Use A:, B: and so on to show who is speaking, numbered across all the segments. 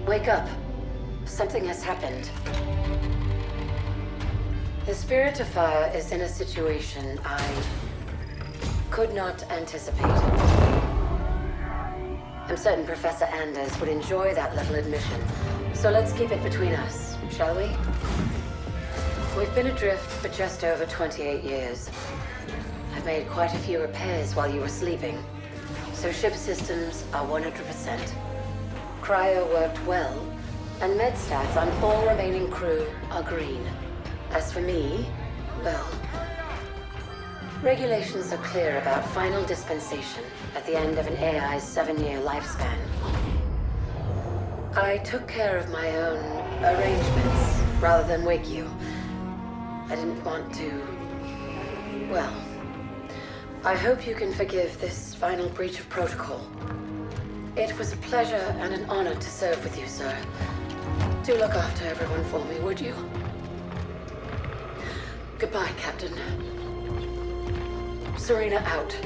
A: Wake up. Something has happened. The Spirit of Fire is in a situation I could not anticipate. I'm certain Professor Anders would enjoy that little admission. So let's keep it between us, shall we? We've been adrift for just over 28 years. I've made quite a few repairs while you were sleeping. So ship systems are 100%. Cryo worked well, and med stats on all remaining crew are green. As for me, well, regulations are clear about final dispensation at the end of an AI's 7-year lifespan. I took care of my own arrangements rather than wake you. I didn't want to... well, I hope you can forgive this final breach of protocol. It was a pleasure and an honor to serve with you, sir. Do look after everyone for me, would you? Goodbye, Captain. Serena out.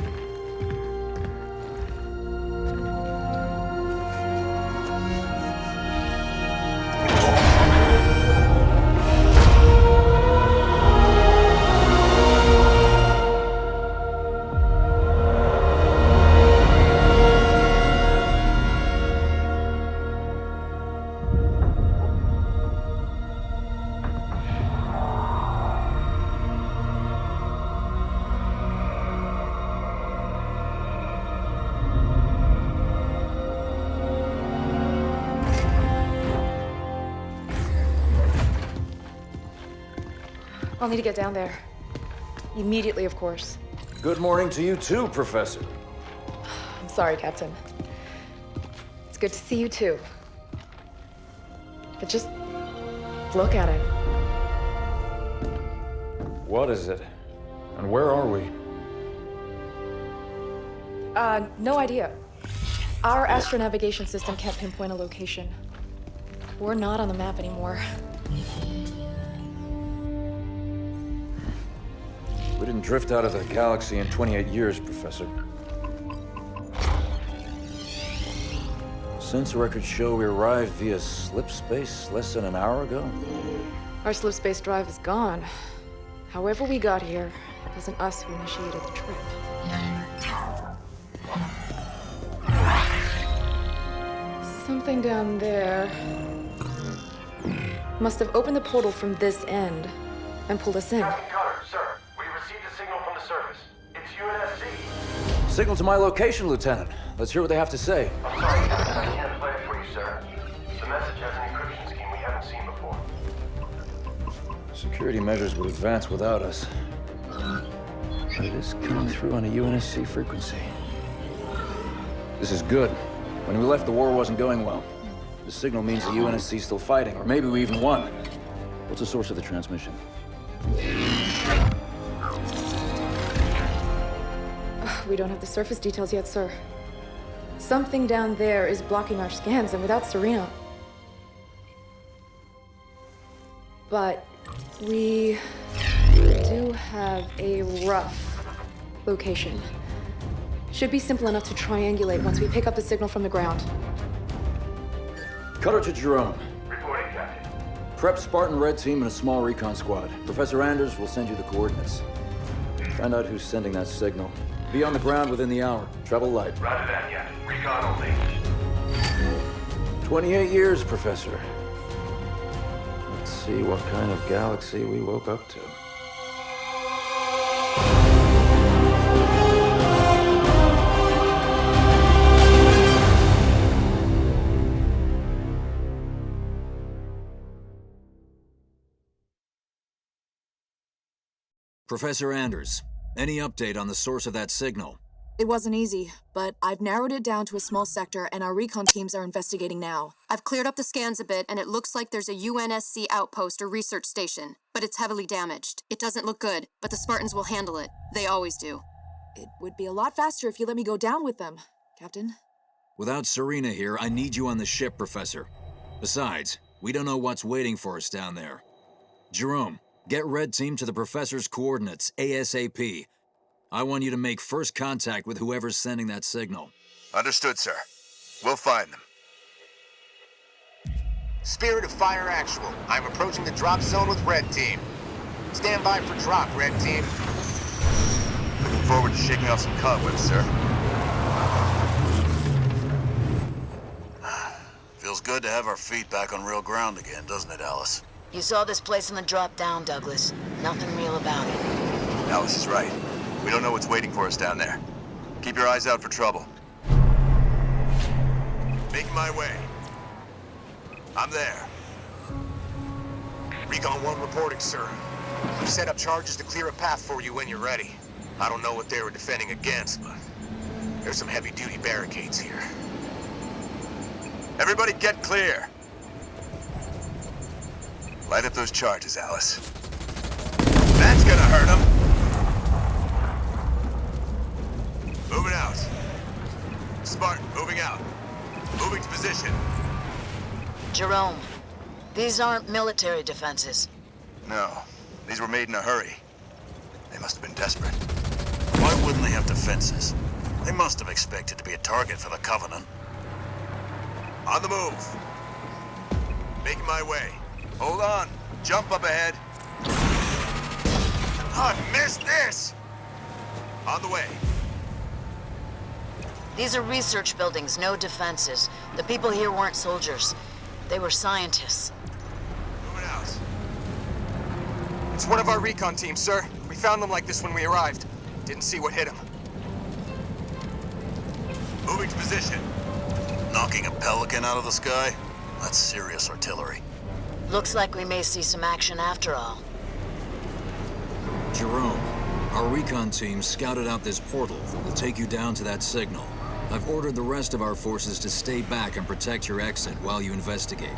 B: I'll need to get down there. Immediately, of course.
C: Good morning to you too, Professor.
B: I'm sorry, Captain. It's good to see you too. But just look at it.
C: What is it? And where are we?
B: No idea. Our astronavigation system can't pinpoint a location. We're not on the map anymore.
C: We didn't drift out of the galaxy in 28 years, Professor. Sensor records show we arrived via slip space less than an hour ago.
B: Our slip space drive is gone. However we got here, it wasn't us who initiated the trip. Something down there must have opened the portal from this end and pulled us in.
D: Captain Cutter, sir. We received a signal from the surface. It's UNSC.
C: Signal to my location, Lieutenant. Let's hear what they have to say.
D: I'm sorry, Captain. I can't play it for you, sir. The message has an encryption scheme we haven't seen before.
C: Security measures would advance without us. But it is coming through on a UNSC frequency. This is good. When we left, the war wasn't going well. The signal means the UNSC is still fighting, or maybe we even won. What's the source of the transmission?
B: We don't have the surface details yet, sir. Something down there is blocking our scans, and without Serena... But we do have a rough location. Should be simple enough to triangulate once we pick up the signal from the ground.
C: Cutter to Jerome.
D: Reporting, Captain.
C: Prep Spartan Red Team and a small recon squad. Professor Anders will send you the coordinates. Find out who's sending that signal. Be on the ground within the hour. Travel light.
D: Roger that, Captain. Recon only.
C: 28 years, Professor. Let's see what kind of galaxy we woke up to.
E: Professor Anders, any update on the source of that signal?
F: It wasn't easy, but I've narrowed it down to a small sector and our recon teams are investigating now. I've cleared up the scans a bit and it looks like there's a UNSC outpost or research station, but it's heavily damaged. It doesn't look good, but the Spartans will handle it. They always do.
B: It would be a lot faster if you let me go down with them, Captain.
E: Without Serena here, I need you on the ship, Professor. Besides, we don't know what's waiting for us down there. Jerome, get Red Team to the Professor's coordinates, ASAP. I want you to make first contact with whoever's sending that signal.
G: Understood, sir. We'll find them. Spirit of Fire Actual. I'm approaching the drop zone with Red Team. Stand by for drop, Red Team.
H: Looking forward to shaking off some cobwebs, sir. Feels good to have our feet back on real ground again, doesn't it, Alice?
I: You saw this place on the drop down, Douglas. Nothing real about it.
H: Alice is right. We don't know what's waiting for us down there. Keep your eyes out for trouble. Making my way. I'm there.
G: Recon 1 reporting, sir. We've set up charges to clear a path for you when you're ready. I don't know what they were defending against, but there's some heavy-duty barricades here.
H: Everybody get clear. Light up those charges, Alice. That's gonna hurt them. Moving out. Spartan, moving out. Moving to position.
I: Jerome, these aren't military defenses.
H: No, these were made in a hurry. They must have been desperate. Why wouldn't they have defenses? They must have expected to be a target for the Covenant. On the move. Making my way. Hold on. Jump up ahead. I missed this! On the way.
I: These are research buildings, no defenses. The people here weren't soldiers. They were scientists.
H: Moving out.
G: It's one of our recon teams, sir. We found them like this when we arrived. Didn't see what hit them.
H: Moving to position. Knocking a pelican out of the sky? That's serious artillery.
I: Looks like we may see some action after all.
E: Jerome, our recon team scouted out this portal that will take you down to that signal. I've ordered the rest of our forces to stay back and protect your exit while you investigate.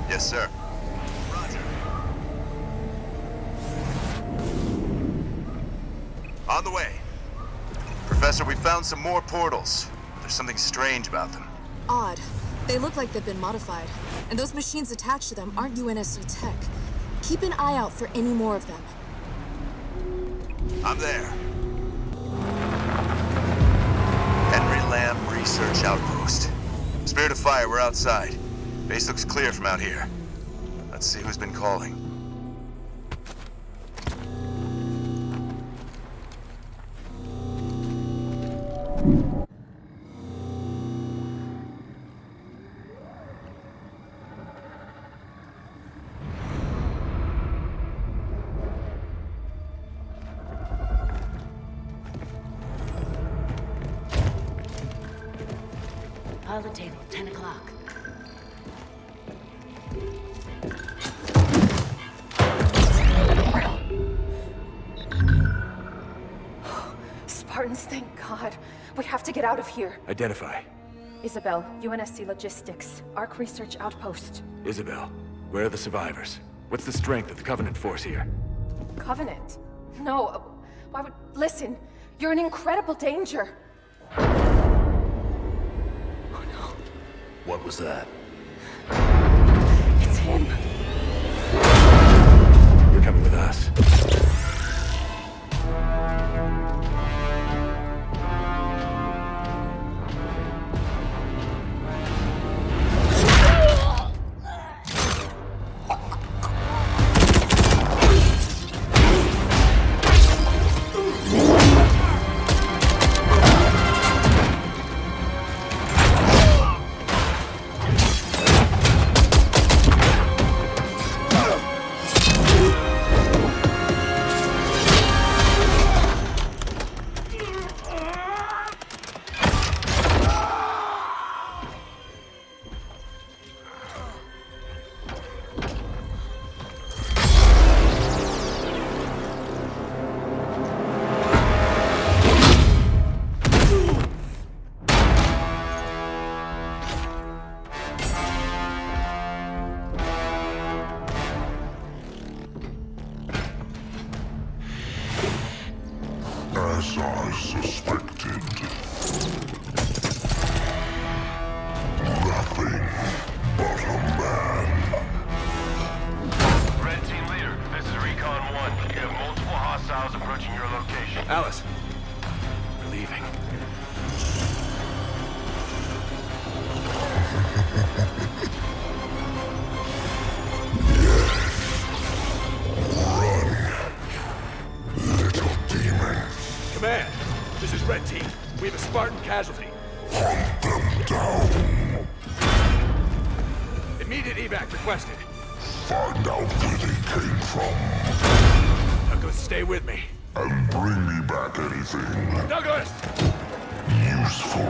H: Yes, sir. Roger. On the way. Professor, we found some more portals. There's something strange about them.
F: Odd. They look like they've been modified. And those machines attached to them aren't UNSC tech. Keep an eye out for any more of them.
H: I'm there. Henry Lamb Research Outpost. Spirit of Fire, we're outside. Base looks clear from out here. Let's see who's been calling.
A: Pile the table, 10 o'clock.
B: Spartans, thank God. We have to get out of here.
J: Identify.
B: Isabel, UNSC Logistics, Arc Research Outpost.
J: Isabel, where are the survivors? What's the strength of the Covenant force here?
B: Covenant? No, why would... Listen, you're in incredible danger.
J: What was that?
B: It's him.
J: You're coming with us.
K: As I suspected. Nothing but a man.
D: Red Team Leader, this is Recon 1. You have multiple hostiles approaching your location.
J: Alice, we're leaving. Immediate evac requested.
K: Find out where they came from.
J: Douglas, stay with me.
K: And bring me back anything
J: Douglas!
K: useful.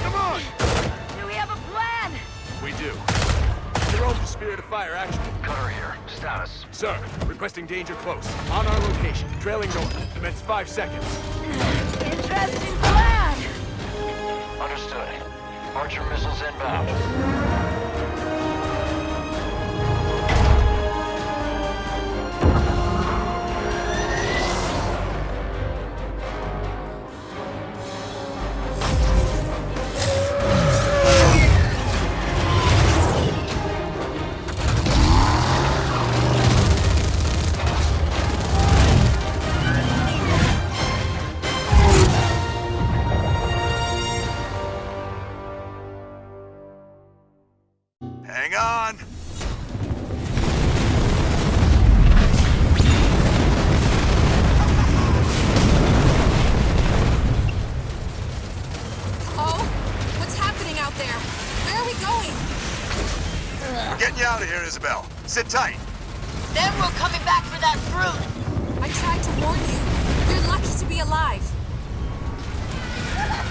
J: Come on!
I: Do we have a plan?
J: We do. Jerome, the Spirit of Fire, action.
D: Cutter here. Status.
J: Sir, requesting danger close. On our location, trailing north. Commence 5 seconds.
I: Interesting plan.
D: Understood. Archer missiles inbound.
H: Hang on!
F: Oh? What's happening out there? Where are we going?
H: We're getting you out of here, Isabel. Sit tight.
I: Then we're coming back for that fruit.
F: I tried to warn you. You're lucky to be alive.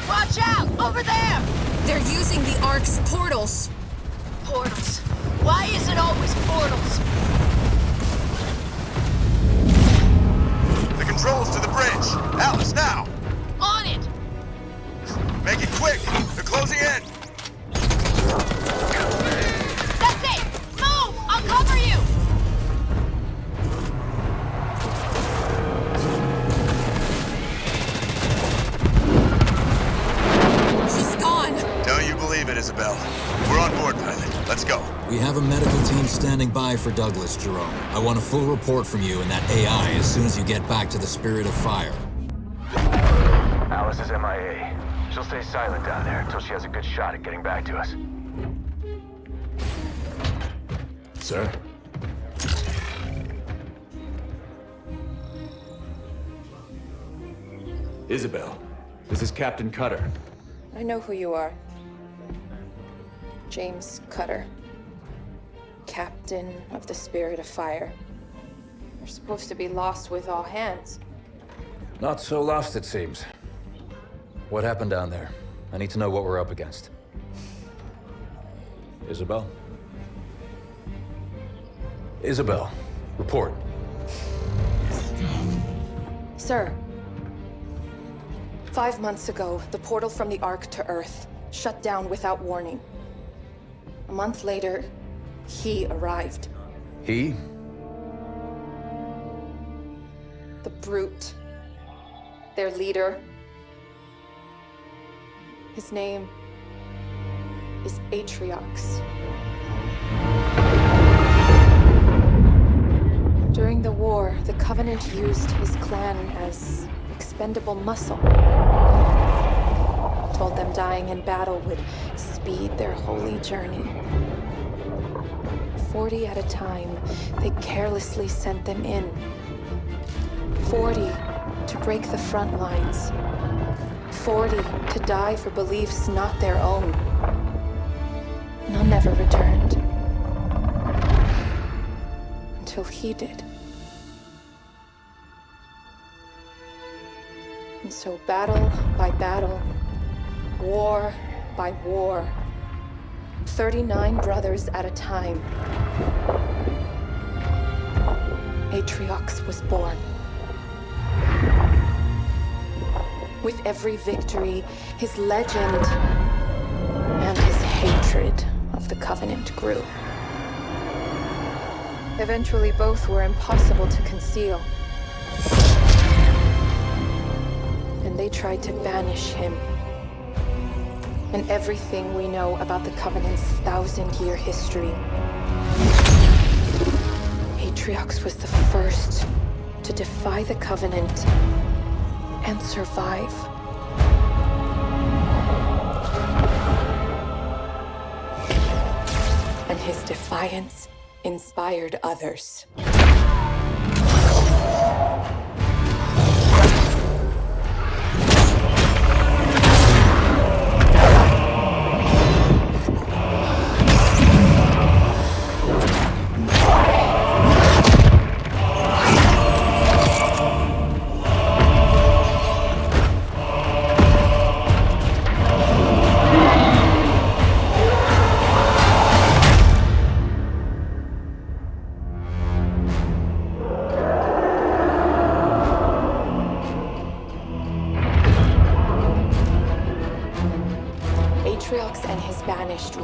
I: Watch out! Over there!
F: They're using the Ark's portals.
I: Portals. Why is it always portals?
H: The controls to the bridge. Alice, now!
I: On it!
H: Make it quick! They're closing in!
I: That's it! Move! I'll cover you!
F: She's gone.
H: Don't you believe it, Isabel. We're on board, pilot. Let's go.
E: We have a medical team standing by for Douglas, Jerome. I want a full report from you and that AI as soon as you get back to the Spirit of Fire.
D: Alice is MIA. She'll stay silent down there until she has a good shot at getting back to us.
J: Sir? Isabel, this is Captain Cutter.
B: I know who you are. James Cutter. Captain of the Spirit of Fire. You're supposed to be lost with all hands.
C: Not so lost, it seems. What happened down there? I need to know what we're up against. Isabel? Isabel, report.
B: Sir. 5 months ago, the portal from the Ark to Earth shut down without warning. A month later, he arrived.
C: He?
B: The Brute. Their leader. His name is Atriox. During the war, the Covenant used his clan as expendable muscle. Told them dying in battle would speed their holy journey. 40 at a time, they carelessly sent them in. 40 to break the front lines. 40 to die for beliefs not their own. None ever returned. Until he did. And so battle by battle, war by war, 39 brothers at a time, Atriox was born. With every victory, his legend and his hatred of the Covenant grew. Eventually, both were impossible to conceal. And they tried to banish him. And everything we know about the Covenant's 1,000-year history. Atriox was the first to defy the Covenant and survive. and his defiance inspired others.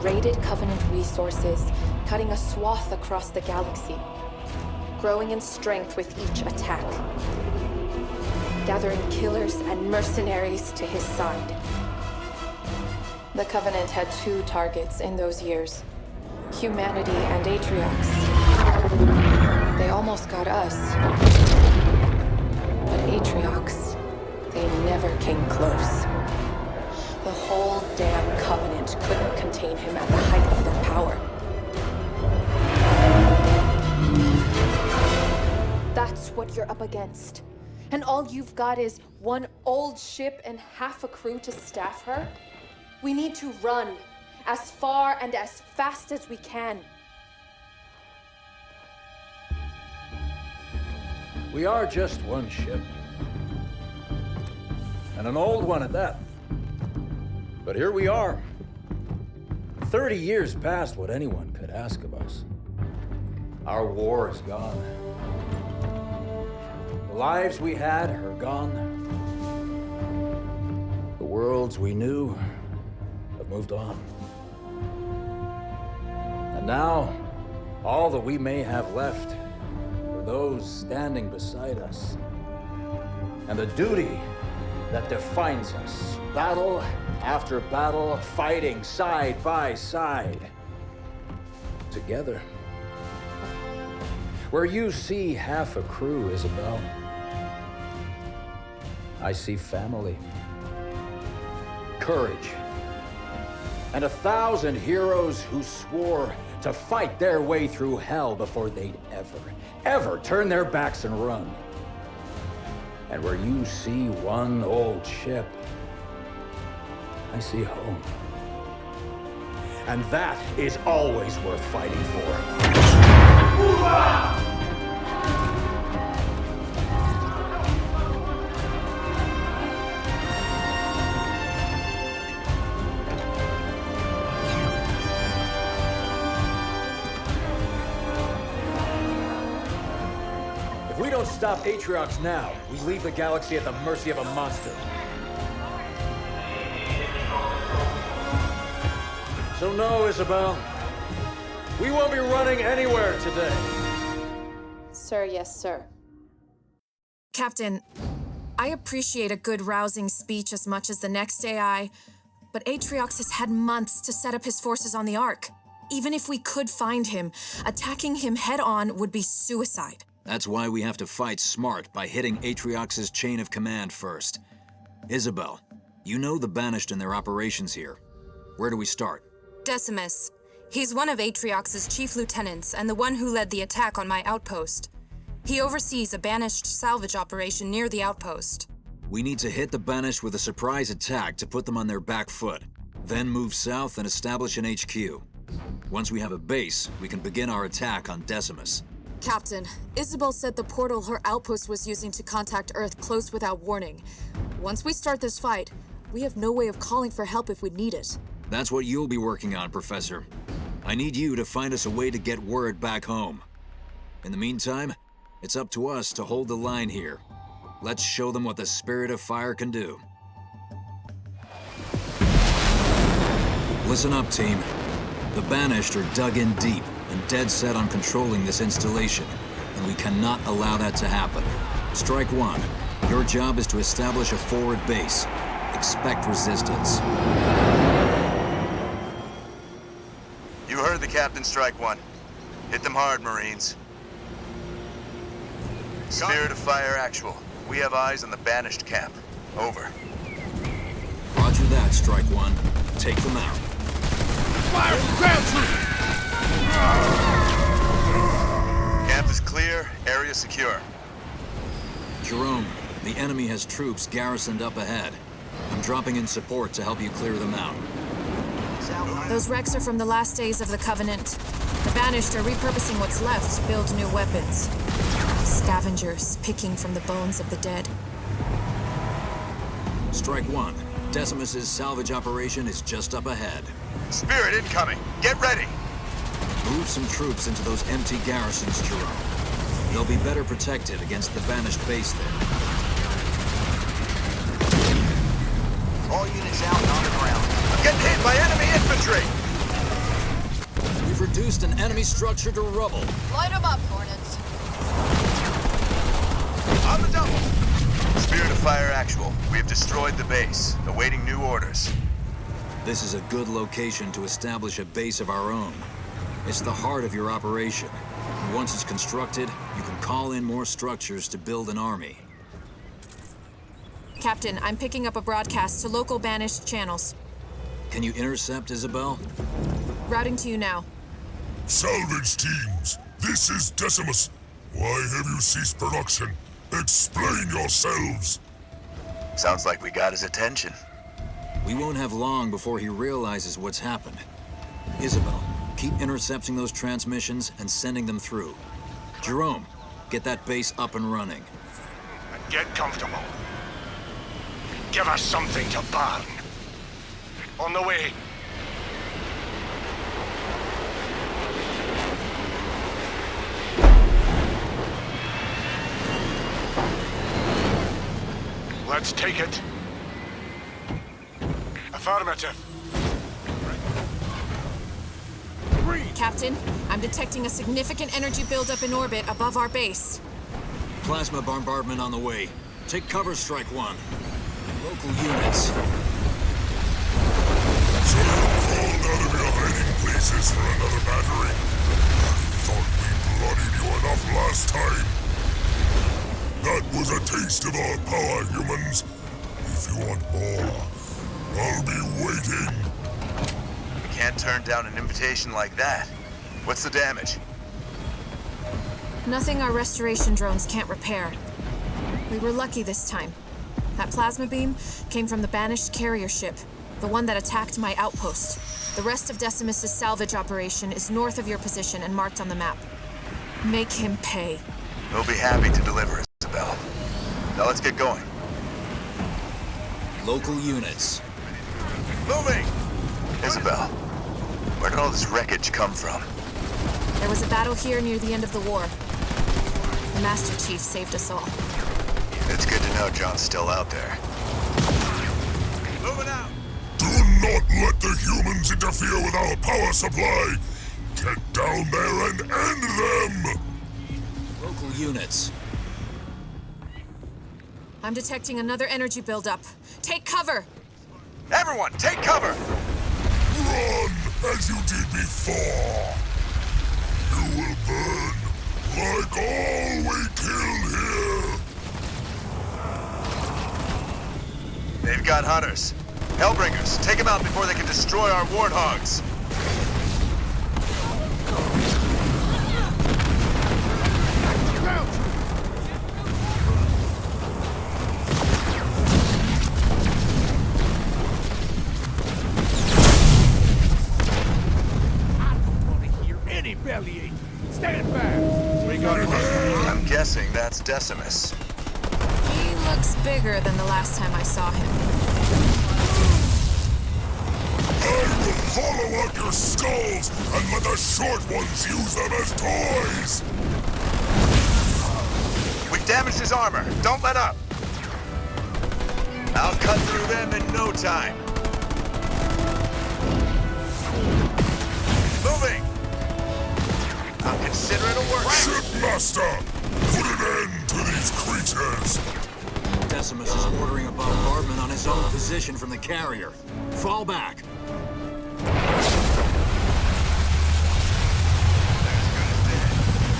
B: Raided Covenant resources, cutting a swath across the galaxy, growing in strength with each attack, gathering killers and mercenaries to his side. The Covenant had two targets in those years, humanity and Atriox. They almost got us, but Atriox, they never came close. The whole damn Covenant couldn't contain him at the height of their power. That's what you're up against. And all you've got is one old ship and half a crew to staff her? We need to run as far and as fast as we can.
C: We are just one ship. And an old one at that. But here we are. 30 years past what anyone could ask of us. Our war is gone. The lives we had are gone. The worlds we knew have moved on. And now, all that we may have left are those standing beside us. And the duty that defines us. Battle after battle, fighting side by side. Together. Where you see half a crew, Isabel, I see family, courage, and 1,000 heroes who swore to fight their way through hell before they'd ever turn their backs and run. And where you see one old ship, I see home. And that is always worth fighting for. If we don't stop Atriox now, we leave the galaxy at the mercy of a monster. So no, Isabel. We won't be running anywhere today.
B: Sir, yes, sir.
F: Captain, I appreciate a good rousing speech as much as the next AI, but Atriox has had months to set up his forces on the Ark. Even if we could find him, attacking him head-on would be suicide.
E: That's why we have to fight smart by hitting Atriox's chain of command first. Isabel, you know the Banished and their operations here. Where do we start?
L: Decimus. He's one of Atriox's chief lieutenants and the one who led the attack on my outpost. He oversees a Banished salvage operation near the outpost.
E: We need to hit the Banished with a surprise attack to put them on their back foot. Then move south and establish an HQ. Once we have a base, we can begin our attack on Decimus.
F: Captain, Isabel said the portal her outpost was using to contact Earth closed without warning. Once we start this fight, we have no way of calling for help if we need it.
E: That's what you'll be working on, Professor. I need you to find us a way to get word back home. In the meantime, it's up to us to hold the line here. Let's show them what the Spirit of Fire can do. Listen up, team. The Banished are dug in deep and dead set on controlling this installation, and we cannot allow that to happen. Strike one. Your job is to establish a forward base. Expect resistance.
H: You heard the captain. Strike one. Hit them hard, Marines. Spirit of Fire actual. We have eyes on the Banished camp. Over.
E: Roger that, Strike one. Take them out.
J: Fire from ground troops!
H: Camp is clear, area secure.
E: Jerome, the enemy has troops garrisoned up ahead. I'm dropping in support to help you clear them out.
L: Those wrecks are from the last days of the Covenant. The Banished are repurposing what's left to build new weapons. Scavengers picking from the bones of the dead.
E: Strike one. Decimus's salvage operation is just up ahead.
H: Spirit incoming. Get ready.
E: Move some troops into those empty garrisons, Jerome. They'll be better protected against the Banished base there.
G: All units out and on the ground. I'm getting hit by enemy infantry!
E: We've reduced an enemy structure to rubble.
I: Light them up, Hornets.
H: On the double! Spirit of Fire actual. We have destroyed the base, awaiting new orders.
E: This is a good location to establish a base of our own. It's the heart of your operation. And once it's constructed, you can call in more structures to build an army.
L: Captain, I'm picking up a broadcast to local Banished channels.
E: Can you intercept, Isabel?
L: Routing to you now.
K: Salvage teams, this is Decimus. Why have you ceased production? Explain yourselves.
H: Sounds like we got his attention.
E: We won't have long before he realizes what's happened. Isabel, keep intercepting those transmissions and sending them through. Jerome, get that base up and running.
J: And get comfortable. Give us something to burn. On the way. Let's take it. Affirmative.
L: Captain, I'm detecting a significant energy buildup in orbit above our base.
E: Plasma bombardment on the way. Take cover, Strike One. Local units.
K: So you crawled out of your hiding places for another battery? I thought we bloodied you enough last time. That was a taste of our power, humans. If you want more, I'll be waiting.
H: We can't turn down an invitation like that. What's the damage?
L: Nothing our restoration drones can't repair. We were lucky this time. That plasma beam came from the Banished carrier ship, the one that attacked my outpost. The rest of Decimus's salvage operation is north of your position and marked on the map. Make him pay.
H: We'll be happy to deliver, Isabel. Now let's get going.
E: Local units.
H: Moving! Isabel, where did all this wreckage come from?
L: There was a battle here near the end of the war. The Master Chief saved us all.
H: It's good to know John's still out there. Moving out!
K: Do not let the humans interfere with our power supply! Get down there and end them!
E: Local units.
L: I'm detecting another energy buildup. Take cover!
H: Everyone, take cover!
K: Run as you did before! You will burn like all we kill here!
H: They've got hunters. Hellbringers, take them out before they can destroy our warthogs.
J: Belly ache. Stand fast. We got him.
H: I'm guessing that's Decimus.
L: He looks bigger than the last time I saw him.
K: I will hollow out your skulls and let the short ones use them as toys!
H: We've damaged his armor. Don't let up. I'll cut through them in no time. Moving! I'll consider it a work.
K: Shipmaster! Put an end to these creatures!
E: Decimus is ordering a bombardment on his own position from the carrier. Fall back.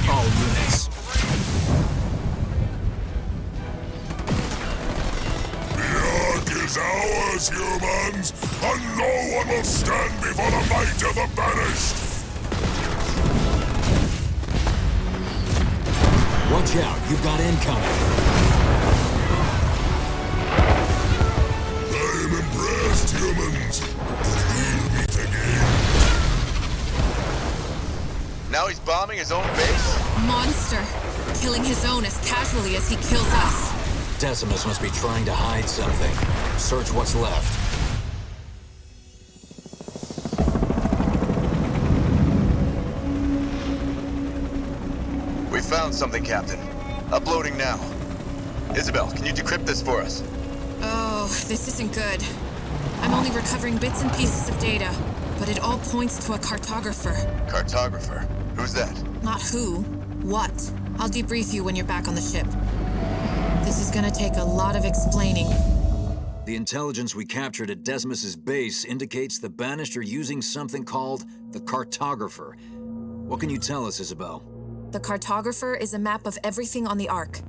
E: All units.
K: The Ark is ours, humans! And no one will stand before the might of the Banished!
E: Watch out, you've got incoming.
K: I am impressed, humans. We'll meet again.
G: Now he's bombing his own base?
L: Monster. Killing his own as casually as he kills us.
E: Decimus must be trying to hide something. Search what's left.
G: We found something, Captain. Uploading now. Isabel, can you decrypt this for us?
L: Oh, this isn't good. I'm only recovering bits and pieces of data, but it all points to a cartographer.
G: Cartographer? Who's that?
L: Not who, what. I'll debrief you when you're back on the ship. This is gonna take a lot of explaining.
E: The intelligence we captured at Decimus's base indicates the Banished are using something called the cartographer. What can you tell us, Isabel?
L: The cartographer is a map of everything on the Ark.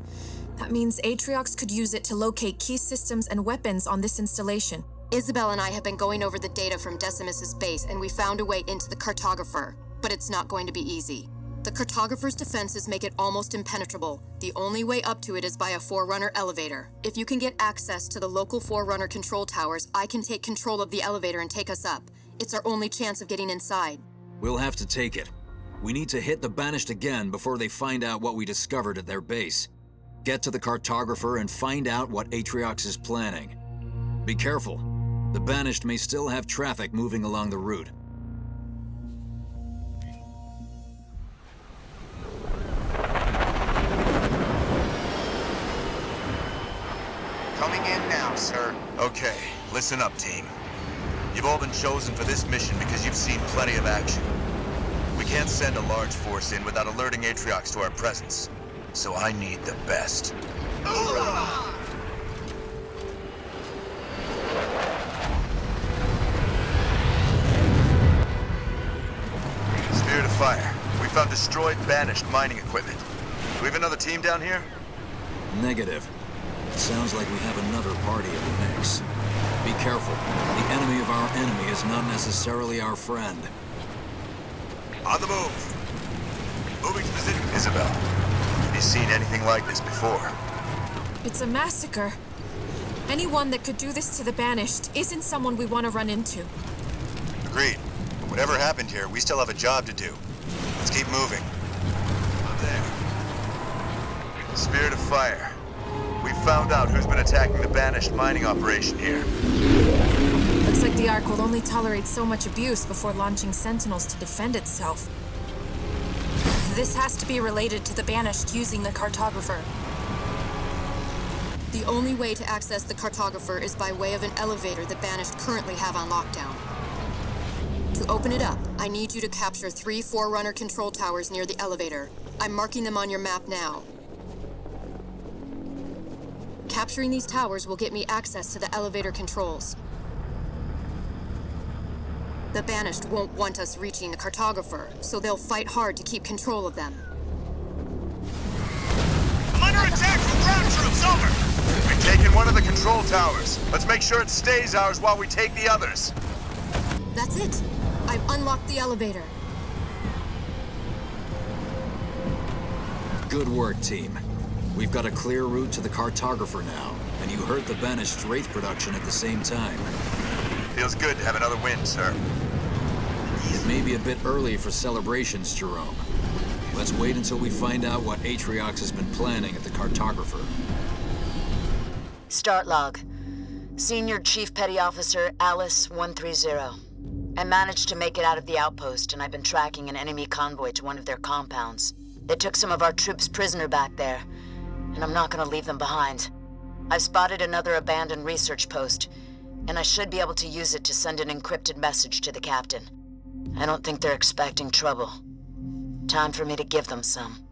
L: That means Atriox could use it to locate key systems and weapons on this installation.
F: Isabel and I have been going over the data from Decimus's base, and we found a way into the cartographer. But it's not going to be easy. The cartographer's defenses make it almost impenetrable. The only way up to it is by a Forerunner elevator. If you can get access to the local Forerunner control towers, I can take control of the elevator and take us up. It's our only chance of getting inside.
E: We'll have to take it. We need to hit the Banished again before they find out what we discovered at their base. Get to the cartographer and find out what Atriox is planning. Be careful. The Banished may still have traffic moving along the route.
G: Coming in now, sir. Okay, listen up, team. You've all been chosen for this mission because you've seen plenty of action. We can't send a large force in without alerting Atriox to our presence. So I need the best. Hoorah! Spirit of Fire. We found destroyed, banished mining equipment. Do we have another team down here?
E: Negative. Sounds like we have another party in the mix. Be careful. The enemy of our enemy is not necessarily our friend.
G: On the move. Moving to position. Isabel, have you seen anything like this before?
L: It's a massacre. Anyone that could do this to the Banished isn't someone we want to run into.
G: Agreed. Whatever happened here, we still have a job to do. Let's keep moving. Up there. Spirit of Fire. We found out who's been attacking the Banished mining operation here.
L: Looks like the Ark will only tolerate so much abuse before launching Sentinels to defend itself. This has to be related to the Banished using the cartographer.
F: The only way to access the cartographer is by way of an elevator the Banished currently have on lockdown. To open it up, I need you to capture 3 Forerunner control towers near the elevator. I'm marking them on your map now. Capturing these towers will get me access to the elevator controls. The Banished won't want us reaching the cartographer, so they'll fight hard to keep control of them.
G: I'm under attack from ground troops, over! We've taken one of the control towers. Let's make sure it stays ours while we take the others.
F: That's it. I've unlocked the elevator.
E: Good work, team. We've got a clear route to the cartographer now, and you heard the Banished Wraith production at the same time.
G: Feels good to have another win, sir.
E: It may be a bit early for celebrations, Jerome. Let's wait until we find out what Atriox has been planning at the cartographer.
I: Start log. Senior Chief Petty Officer Alice 130. I managed to make it out of the outpost, and I've been tracking an enemy convoy to one of their compounds. They took some of our troops prisoner back there, and I'm not gonna leave them behind. I've spotted another abandoned research post, and I should be able to use it to send an encrypted message to the captain. I don't think they're expecting trouble. Time for me to give them some.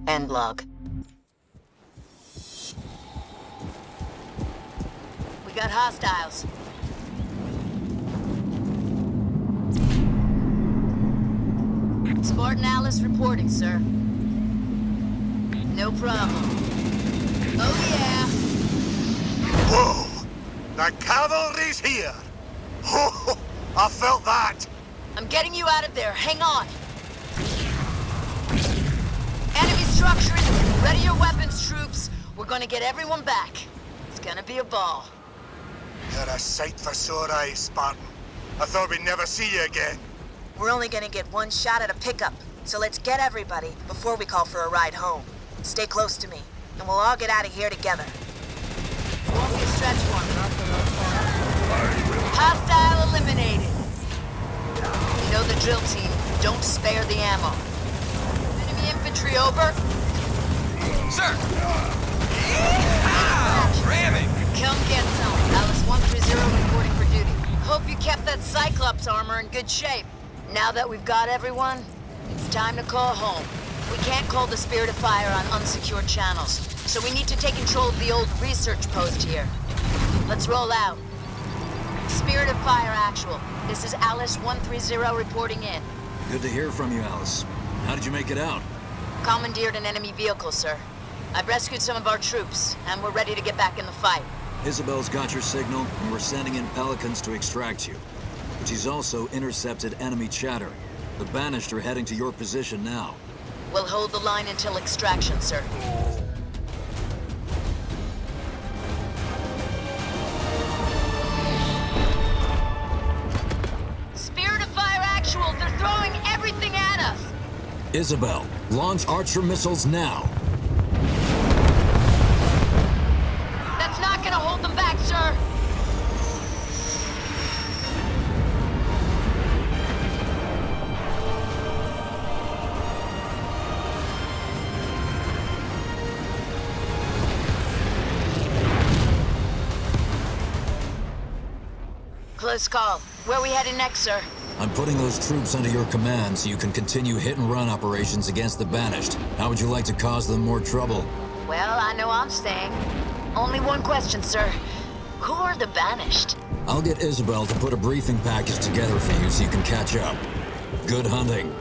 I: End log. We got hostiles. Spartan Alice reporting, sir. No problem. Oh yeah!
G: Whoa! The cavalry's here! Oh, I felt that!
I: I'm getting you out of there. Hang on. Enemy structure in the Ready your weapons, troops. We're gonna get everyone back. It's gonna be a ball.
J: You're a sight for sore eyes, Spartan. I thought we'd never see you again.
I: We're only gonna get one shot at a pickup, so let's get everybody before we call for a ride home. Stay close to me, and we'll all get out of here together. Won't be a stretch for me. Hostile eliminated. You know the drill, team. Don't spare the ammo. Enemy infantry over.
M: Sir! Yeehaw! Ramming!
I: Come get some. Alice 130 reporting for duty. Hope you kept that Cyclops armor in good shape. Now that we've got everyone, it's time to call home. We can't call the Spirit of Fire on unsecured channels, so we need to take control of the old research post here. Let's roll out. Spirit of Fire Actual. This is Alice 130 reporting in.
E: Good to hear from you, Alice. How did you make it out?
I: Commandeered an enemy vehicle, sir. I've rescued some of our troops, and we're ready to get back in the fight.
E: Isabel's got your signal, and we're sending in Pelicans to extract you. But she's also intercepted enemy chatter. The Banished are heading to your position now.
I: We'll hold the line until extraction, sir. Spirit of Fire Actual, they're throwing everything at us!
E: Isabel, launch Archer missiles now.
I: That's not gonna hold them back, sir! Close call. Where are we headed next, sir?
E: I'm putting those troops under your command so you can continue hit-and-run operations against the Banished. How would you like to cause them more trouble?
I: Well, I know I'm staying. Only one question, sir. Who are the Banished?
E: I'll get Isabel to put a briefing package together for you so you can catch up. Good hunting.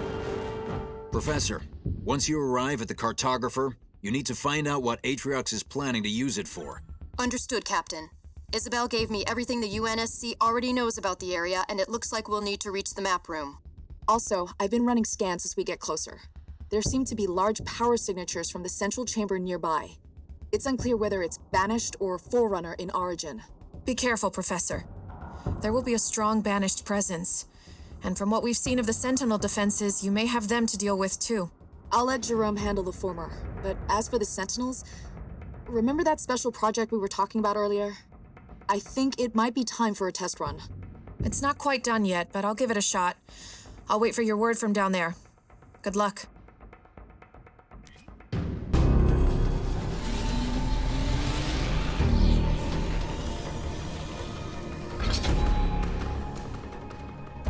E: Professor, once you arrive at the cartographer, you need to find out what Atriox is planning to use it for.
F: Understood, Captain. Isabel gave me everything the UNSC already knows about the area, and it looks like we'll need to reach the map room.
L: Also, I've been running scans as we get closer. There seem to be large power signatures from the central chamber nearby. It's unclear whether it's Banished or Forerunner in origin. Be careful, Professor. There will be a strong Banished presence. And from what we've seen of the Sentinel defenses, you may have them to deal with too. I'll let Jerome handle the former, but as for the Sentinels, remember that special project we were talking about earlier? I think it might be time for a test run. It's not quite done yet, but I'll give it a shot. I'll wait for your word from down there. Good luck.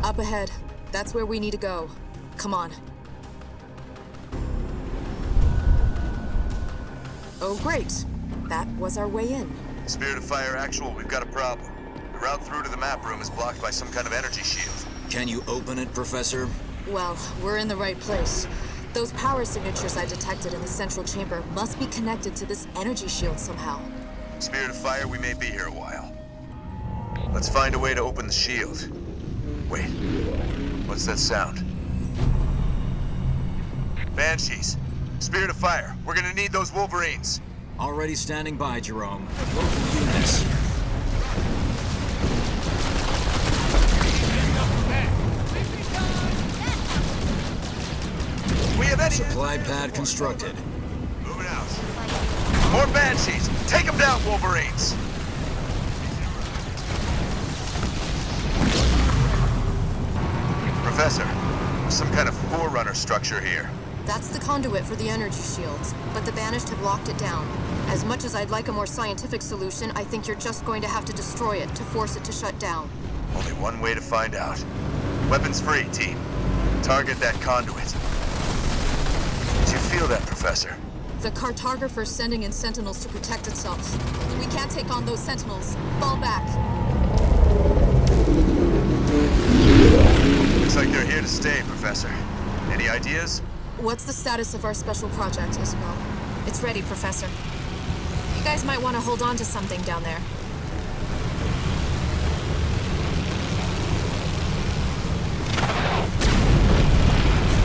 L: Up ahead. That's where we need to go. Come on. Oh, great. That was our way in.
G: Spirit of Fire Actual, we've got a problem. The route through to the map room is blocked by some kind of energy shield.
E: Can you open it, Professor?
L: Well, we're in the right place. Those power signatures I detected in the central chamber must be connected to this energy shield somehow.
G: Spirit of Fire, we may be here a while. Let's find a way to open the shield. Wait, what's that sound? Banshees! Spirit of Fire, we're gonna need those Wolverines.
E: Already standing by, Jerome. Local units.
G: We have any
E: supply pad constructed.
G: Moving out. More Banshees! Take them down, Wolverines! Professor, there's some kind of Forerunner structure here.
F: That's the conduit for the energy shields, but the Banished have locked it down. As much as I'd like a more scientific solution, I think you're just going to have to destroy it to force it to shut down.
G: Only one way to find out. Weapons free, team. Target that conduit. Did you feel that, Professor?
L: The cartographer's sending in Sentinels to protect itself. We can't take on those Sentinels. Fall back.
G: Looks like they're here to stay, Professor. Any ideas?
L: What's the status of our special project, Isabel? It's ready, Professor. You guys might want to hold on to something down there.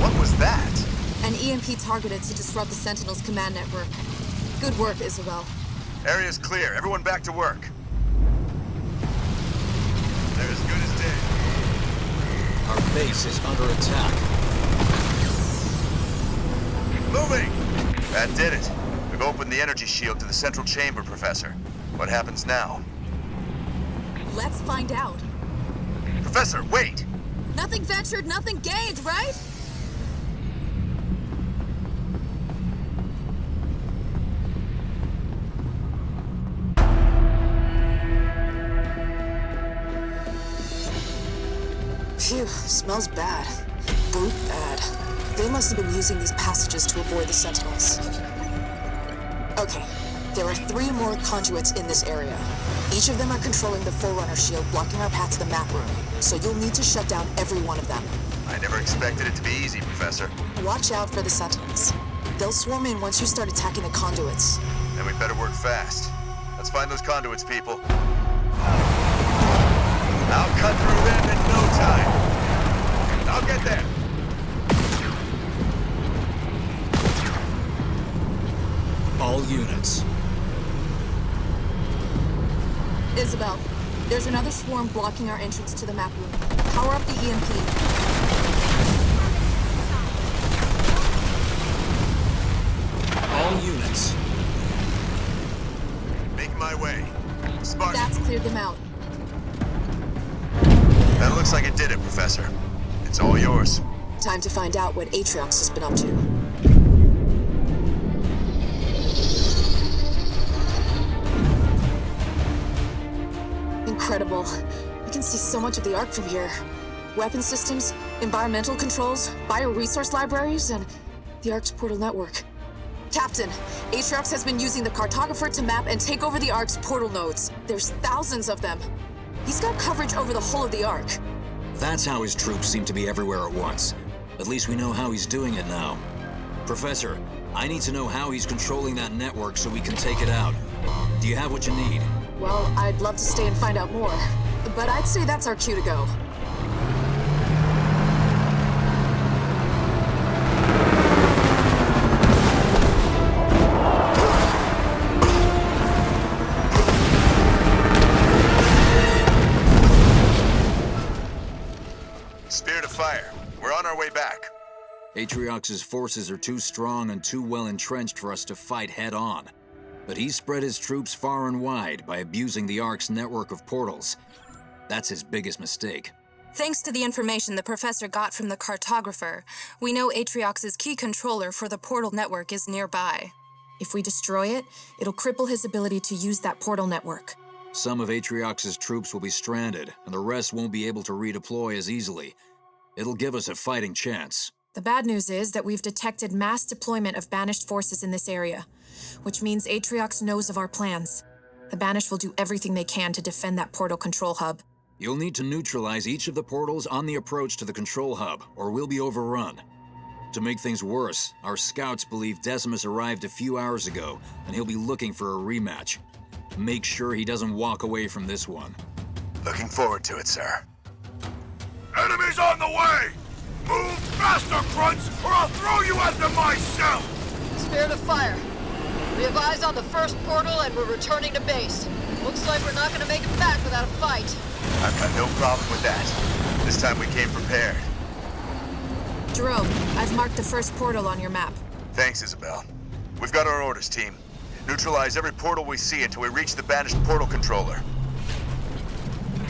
G: What was that?
L: An EMP
F: EMP targeted to disrupt the Sentinel's command network. Good work, Isabel.
G: Area's clear. Everyone back to work. They're as good as dead.
E: Our base is under attack.
G: Moving! That did it. We've opened the energy shield to the central chamber, Professor. What happens now?
F: Let's find out.
G: Professor, wait!
F: Nothing ventured, nothing gained, right? Phew, smells bad. Brute bad. They must have been using these passages to avoid the Sentinels. Okay, there are 3 more conduits in this area. Each of them are controlling the Forerunner shield, blocking our path to the map room. So you'll need to shut down every one of them.
G: I never expected it to be easy, Professor.
F: Watch out for the Sentinels. They'll swarm in once you start attacking the conduits.
G: Then we better work fast. Let's find those conduits, people. I'll cut through them in no time. I'll get there.
E: All units.
F: Isabel, there's another swarm blocking our entrance to the map room. Power up the EMP.
E: All units.
G: Make my way. Spark.
F: That's cleared them out.
G: That looks like it did it, Professor. It's all yours.
F: Time to find out what Atriox has been up to. Incredible. We can see so much of the Ark from here. Weapon systems, environmental controls, bioresource libraries, and the Ark's portal network. Captain, Atriox has been using the cartographer to map and take over the Ark's portal nodes. There's thousands of them. He's got coverage over the whole of the Ark.
E: That's how his troops seem to be everywhere at once. At least we know how he's doing it now. Professor, I need to know how he's controlling that network so we can take it out. Do you have what you need?
F: Well, I'd love to stay and find out more, but I'd say that's our cue to go.
G: Spirit of fire. We're on our way back.
E: Atriox's forces are too strong and too well entrenched for us to fight head-on. But he's spread his troops far and wide by abusing the Ark's network of portals. That's his biggest mistake.
L: Thanks to the information the professor got from the cartographer, we know Atriox's key controller for the portal network is nearby. If we destroy it, it'll cripple his ability to use that portal network.
E: Some of Atriox's troops will be stranded, and the rest won't be able to redeploy as easily. It'll give us a fighting chance.
L: The bad news is that we've detected mass deployment of banished forces in this area, which means Atriox knows of our plans. The Banished will do everything they can to defend that portal control hub.
E: You'll need to neutralize each of the portals on the approach to the control hub, or we'll be overrun. To make things worse, our scouts believe Decimus arrived a few hours ago, and he'll be looking for a rematch. Make sure he doesn't walk away from this one.
G: Looking forward to it, sir.
J: Enemies on the way! Move faster, Grunts, or I'll throw you into myself!
N: Spirit of fire. We have eyes on the first portal and we're returning to base. Looks like we're not gonna make it back without a fight.
G: I've got no problem with that. This time we came prepared.
L: Jerome, I've marked the first portal on your map.
G: Thanks, Isabel. We've got our orders, team. Neutralize every portal we see until we reach the banished portal controller.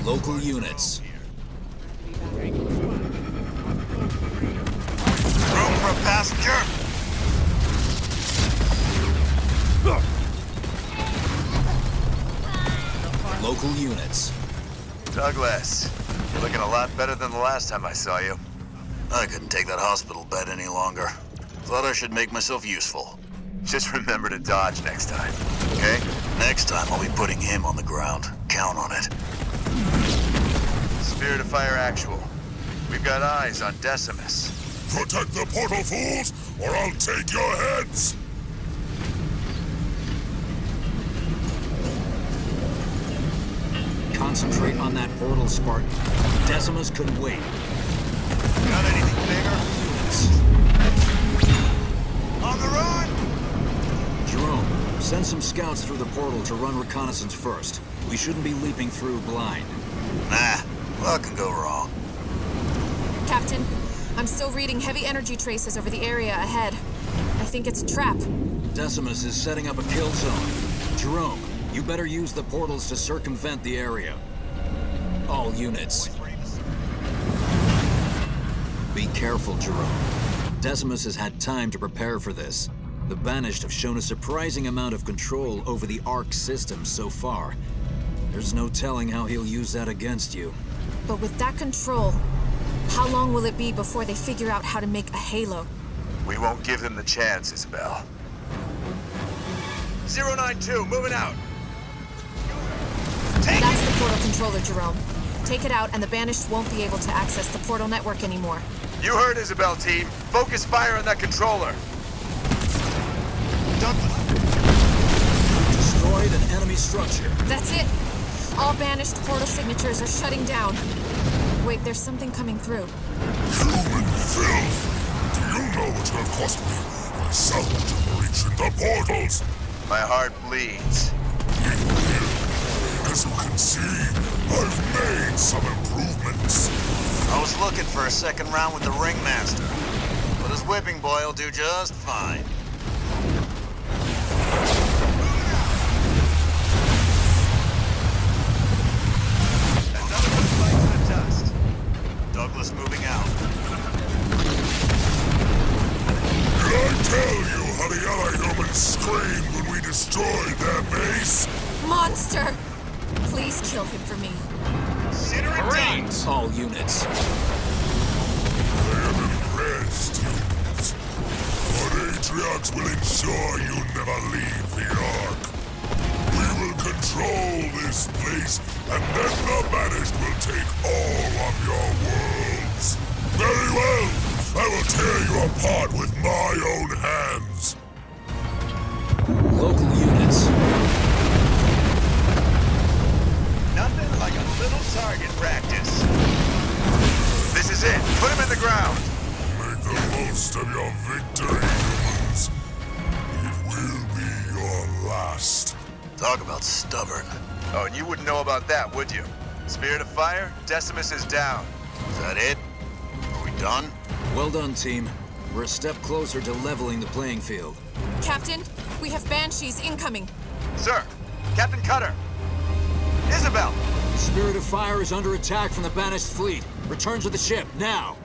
E: Local units.
H: Room for a passenger?
E: Local units.
G: Douglas, you're looking a lot better than the last time I saw you.
H: I couldn't take that hospital bed any longer. Thought I should make myself useful.
G: Just remember to dodge next time, okay?
H: Next time I'll be putting him on the ground. Count on it.
G: Spirit of Fire Actual. We've got eyes on Decimus.
K: Protect the portal, fools, or I'll take your heads!
E: Concentrate on that portal, Spartan. Decimus could wait.
G: Got anything bigger?
H: On the run!
E: Jerome, send some scouts through the portal to run reconnaissance first. We shouldn't be leaping through blind.
H: Nah, what can go wrong?
L: Captain, I'm still reading heavy energy traces over the area ahead. I think it's a trap.
E: Decimus is setting up a kill zone. Jerome, you better use the portals to circumvent the area. All units. Be careful, Jerome. Decimus has had time to prepare for this. The Banished have shown a surprising amount of control over the Ark system so far. There's no telling how he'll use that against you.
L: But with that control, how long will it be before they figure out how to make a halo?
G: We won't give them the chance, Isabel. 092, moving out.
L: That's the portal controller, Jerome. Take it out and the Banished won't be able to access the portal network anymore.
G: You heard Isabel, team. Focus fire on that controller.
E: Destroyed an enemy structure.
L: That's it. All Banished portal signatures are shutting down. Wait, there's something coming through.
K: Human filth! Do you know what you have cost me? Myself to reach in the portals!
G: My heart bleeds.
K: As you can see, I've made some improvements.
H: I was looking for a second round with the Ringmaster, but his whipping boy will do just fine.
G: Another one bites the dust.
H: Douglas moving out.
K: Did I tell you how the Allied humans screamed when we destroyed their base?
L: Monster! Please kill him for me.
E: Marines! All units.
K: I am impressed, humans. But Atriox will ensure you never leave the Ark. We will control this place, and then the Banished will take all of your worlds. Very well! I will tear you apart with my own hands.
E: Local units.
G: Nothing like a little target practice. This is it. Put him in the ground.
K: Make the most of your victory, humans. It will be your last.
H: Talk about stubborn.
G: Oh, and you wouldn't know about that, would you? Spirit of Fire, Decimus is down.
H: Is that it? Are we done?
E: Well done, team. We're a step closer to leveling the playing field.
L: Captain, we have Banshees incoming.
G: Sir, Captain Cutter. Isabel!
E: Spirit of Fire is under attack from the Banished fleet. Return to the ship, now!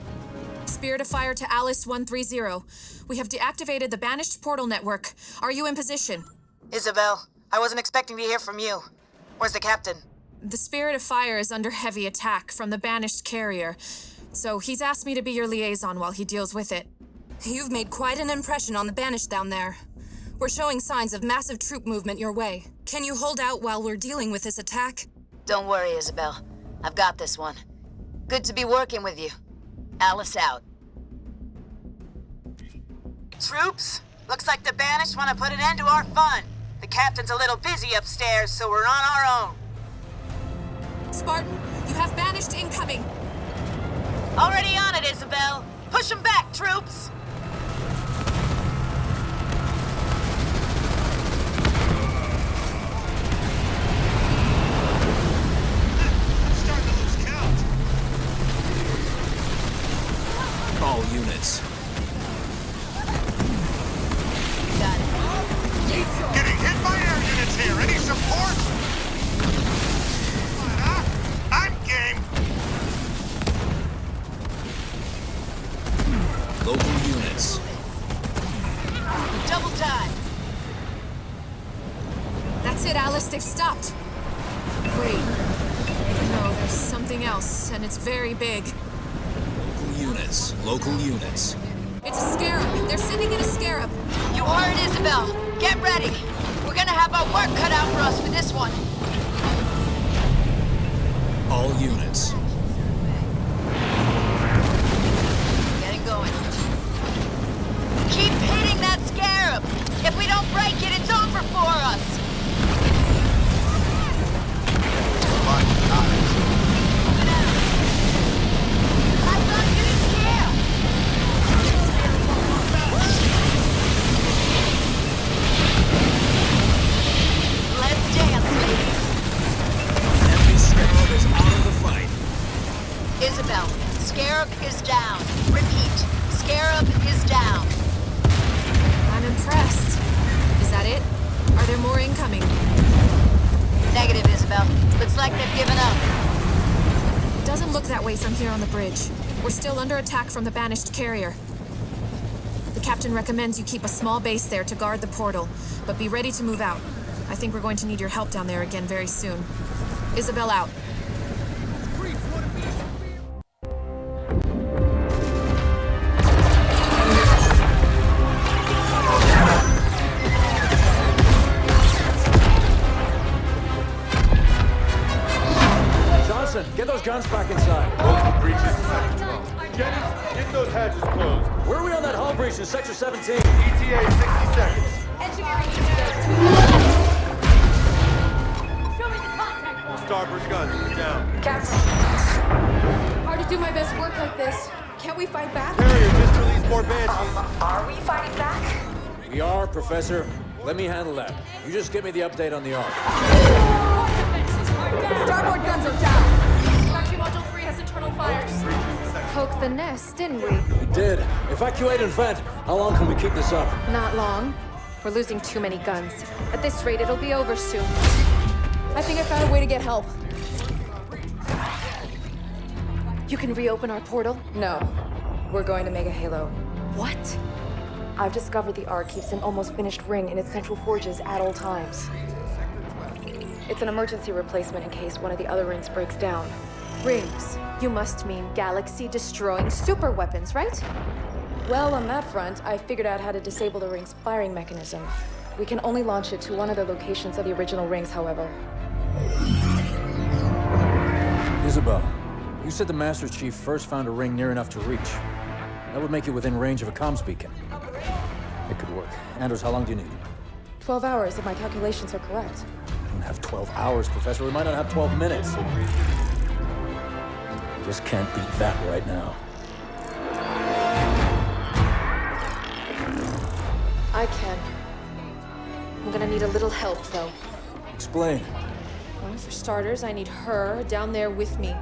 L: Spirit of Fire to Alice 130. We have deactivated the Banished portal network. Are you in position?
I: Isabel, I wasn't expecting to hear from you. Where's the captain?
L: The Spirit of Fire is under heavy attack from the Banished carrier, so he's asked me to be your liaison while he deals with it.
F: You've made quite an impression on the Banished down there. We're showing signs of massive troop movement your way. Can you hold out while we're dealing with this attack?
I: Don't worry, Isabel. I've got this one. Good to be working with you. Alice out. Troops, looks like the Banished want to put an end to our fun. The captain's a little busy upstairs, so we're on our own.
L: Spartan, you have Banished incoming.
I: Already on it, Isabel. Push them back, troops.
E: All units.
I: Got it.
J: Getting hit by air units here. Any support? I'm game.
E: Local units.
I: Double time.
L: That's it, Alice. They've stopped. Wait. No, there's something else, and it's very big.
E: Local units.
L: It's a scarab. They're sending in a scarab.
N: You heard Isabel. Get ready. We're gonna have our work cut out for us for this one.
E: All units.
N: Getting going. Keep hitting that scarab. If we don't break it, it's over for us. Moving out. I thought you didn't care.
I: Scarab is down. Repeat, Scarab is down.
L: I'm impressed. Is that it? Are there more incoming?
I: Negative, Isabel. Looks like they've given up.
L: It doesn't look that way from here on the bridge. We're still under attack from the banished carrier. The captain recommends you keep a small base there to guard the portal, but be ready to move out. I think we're going to need your help down there again very soon. Isabel out.
C: Get those guns back inside.
O: Multiple breaches in Sector 12. Jennings, get those hatches closed.
C: Where are we on that hull breach in Sector 17?
O: ETA 60 seconds.
P: Engineering Show me the contact point.
O: Starboard guns down.
B: Captain. Hard to do my best work like this. Can't we fight back?
O: Carrier, just release more banshees.
P: Are we fighting back?
C: We are, Professor. Let me handle that. You just give me the update on the arc.
B: Starboard guns are down. Factory Module 3 has internal fires. Poked the nest, didn't we?
C: We did. Evacuate and vent. How long can we keep this up?
B: Not long. We're losing too many guns. At this rate, it'll be over soon. I think I found a way to get help. You can reopen our portal? No. We're going to make a halo. What? I've discovered the Ark keeps an almost finished ring in its central forges at all times. It's an emergency replacement in case one of the other rings breaks down. Rings? You must mean galaxy-destroying super weapons, right? Well, on that front, I figured out how to disable the ring's firing mechanism. We can only launch it to one of the locations of the original rings, however.
C: Isabel, you said the Master Chief first found a ring near enough to reach. That would make it within range of a comms beacon. It could work. Anders, how long do you need?
B: 12 hours, if my calculations are correct.
C: We don't have 12 hours, Professor. We might not have 12 minutes. Just can't beat that right now.
B: I can. I'm gonna need a little help, though.
C: Explain.
B: Well, for starters, I need her down there with me.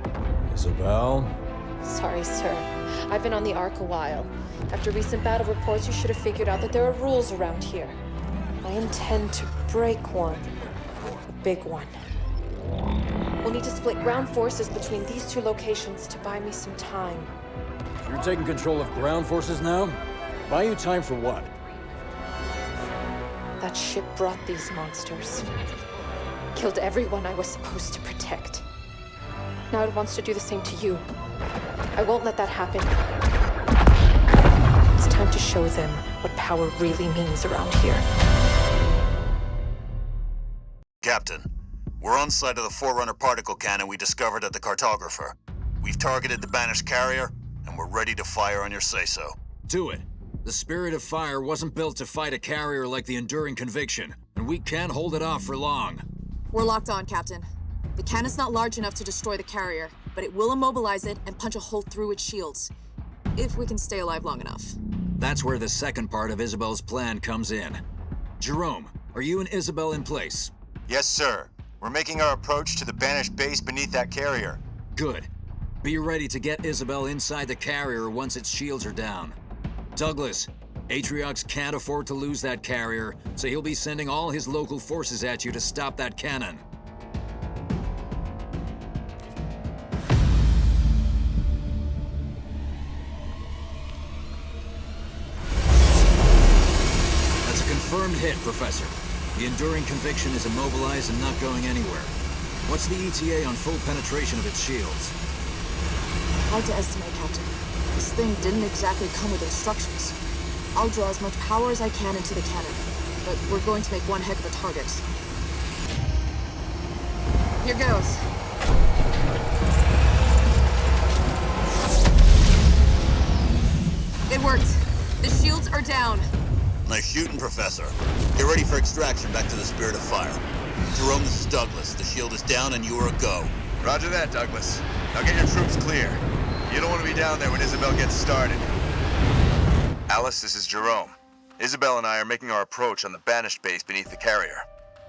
C: Isabel?
B: Sorry, sir. I've been on the Ark a while. After recent battle reports, you should have figured out that there are rules around here. I intend to break one. A big one. We'll need to split ground forces between these two locations to buy me some time.
C: You're taking control of ground forces now? Buy you time for what?
B: That ship brought these monsters. Killed everyone I was supposed to protect. Now it wants to do the same to you. I won't let that happen. It's time to show them what power really means around here.
H: Captain, we're on site of the Forerunner particle cannon we discovered at the cartographer. We've targeted the banished carrier, and we're ready to fire on your say-so.
E: Do it. The Spirit of Fire wasn't built to fight a carrier like the Enduring Conviction, and we can't hold it off for long.
F: We're locked on, Captain. The cannon's not large enough to destroy the carrier, but it will immobilize it and punch a hole through its shields. If we can stay alive long enough.
E: That's where the second part of Isabel's plan comes in. Jerome, are you and Isabel in place?
G: Yes, sir. We're making our approach to the banished base beneath that carrier.
E: Good. Be ready to get Isabel inside the carrier once its shields are down. Douglas, Atriox can't afford to lose that carrier, so he'll be sending all his local forces at you to stop that cannon. That's a confirmed hit, Professor. The Enduring Conviction is immobilized and not going anywhere. What's the ETA on full penetration of its shields?
F: Hard to estimate, Captain. This thing didn't exactly come with instructions. I'll draw as much power as I can into the cannon, but we're going to make one heck of a target. Here goes. It worked. The shields are down.
H: Nice shooting, Professor. Get ready for extraction back to the Spirit of Fire. Jerome, this is Douglas. The shield is down and you are a go.
G: Roger that, Douglas. Now get your troops clear. You don't want to be down there when Isabel gets started. Alice, this is Jerome. Isabel and I are making our approach on the banished base beneath the carrier.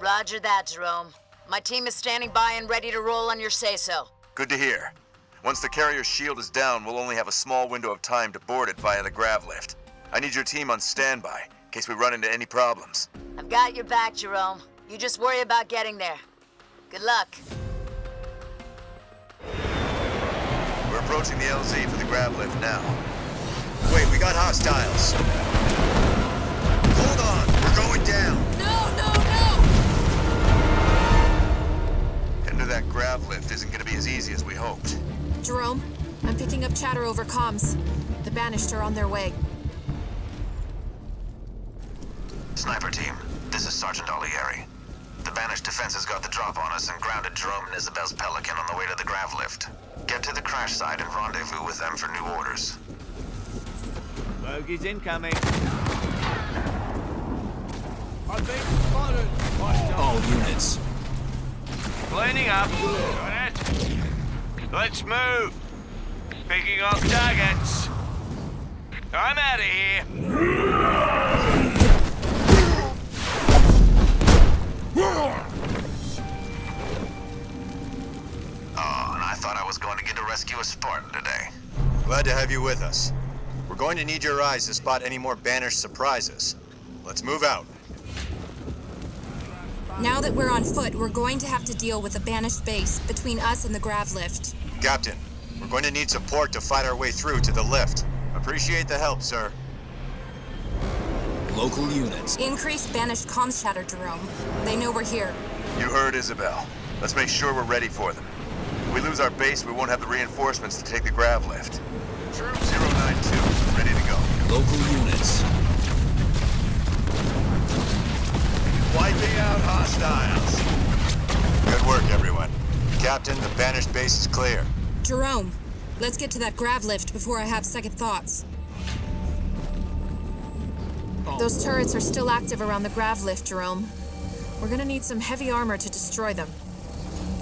I: Roger that, Jerome. My team is standing by and ready to roll on your say-so.
G: Good to hear. Once the carrier's shield is down, we'll only have a small window of time to board it via the grav lift. I need your team on standby, in case we run into any problems.
I: I've got your back, Jerome. You just worry about getting there. Good luck.
G: We're approaching the LZ for the grav lift now. Wait, we got hostiles. Hold on, we're going down.
L: No!
G: Getting to that grav lift isn't gonna be as easy as we hoped.
L: Jerome, I'm picking up chatter over comms. The Banished are on their way.
H: Sniper team, this is Sergeant Olieri. The Banished defenses got the drop on us and grounded Jerome and Isabel's Pelican on the way to the grav lift. Get to the crash site and rendezvous with them for new orders.
Q: Bogey's incoming. I've been spotted.
E: All units.
J: Lining up. Got it. Let's move. Picking off targets. I'm out of here.
H: Oh, and I thought I was going to get to rescue a Spartan today.
G: Glad to have you with us. We're going to need your eyes to spot any more Banished surprises. Let's move out.
L: Now that we're on foot, we're going to have to deal with a Banished base between us and the grav lift.
G: Captain, we're going to need support to fight our way through to the lift. Appreciate the help, sir.
E: Local units.
L: Increase Banished comms chatter, Jerome. They know we're here.
G: You heard Isabel. Let's make sure we're ready for them. If we lose our base, we won't have the reinforcements to take the grav lift. Troop 092, ready to go.
E: Local units.
G: Wiping out hostiles. Good work, everyone. Captain, the Banished base is clear.
L: Jerome, let's get to that grav lift before I have second thoughts. Those turrets are still active around the grav lift, Jerome. We're gonna need some heavy armor to destroy them.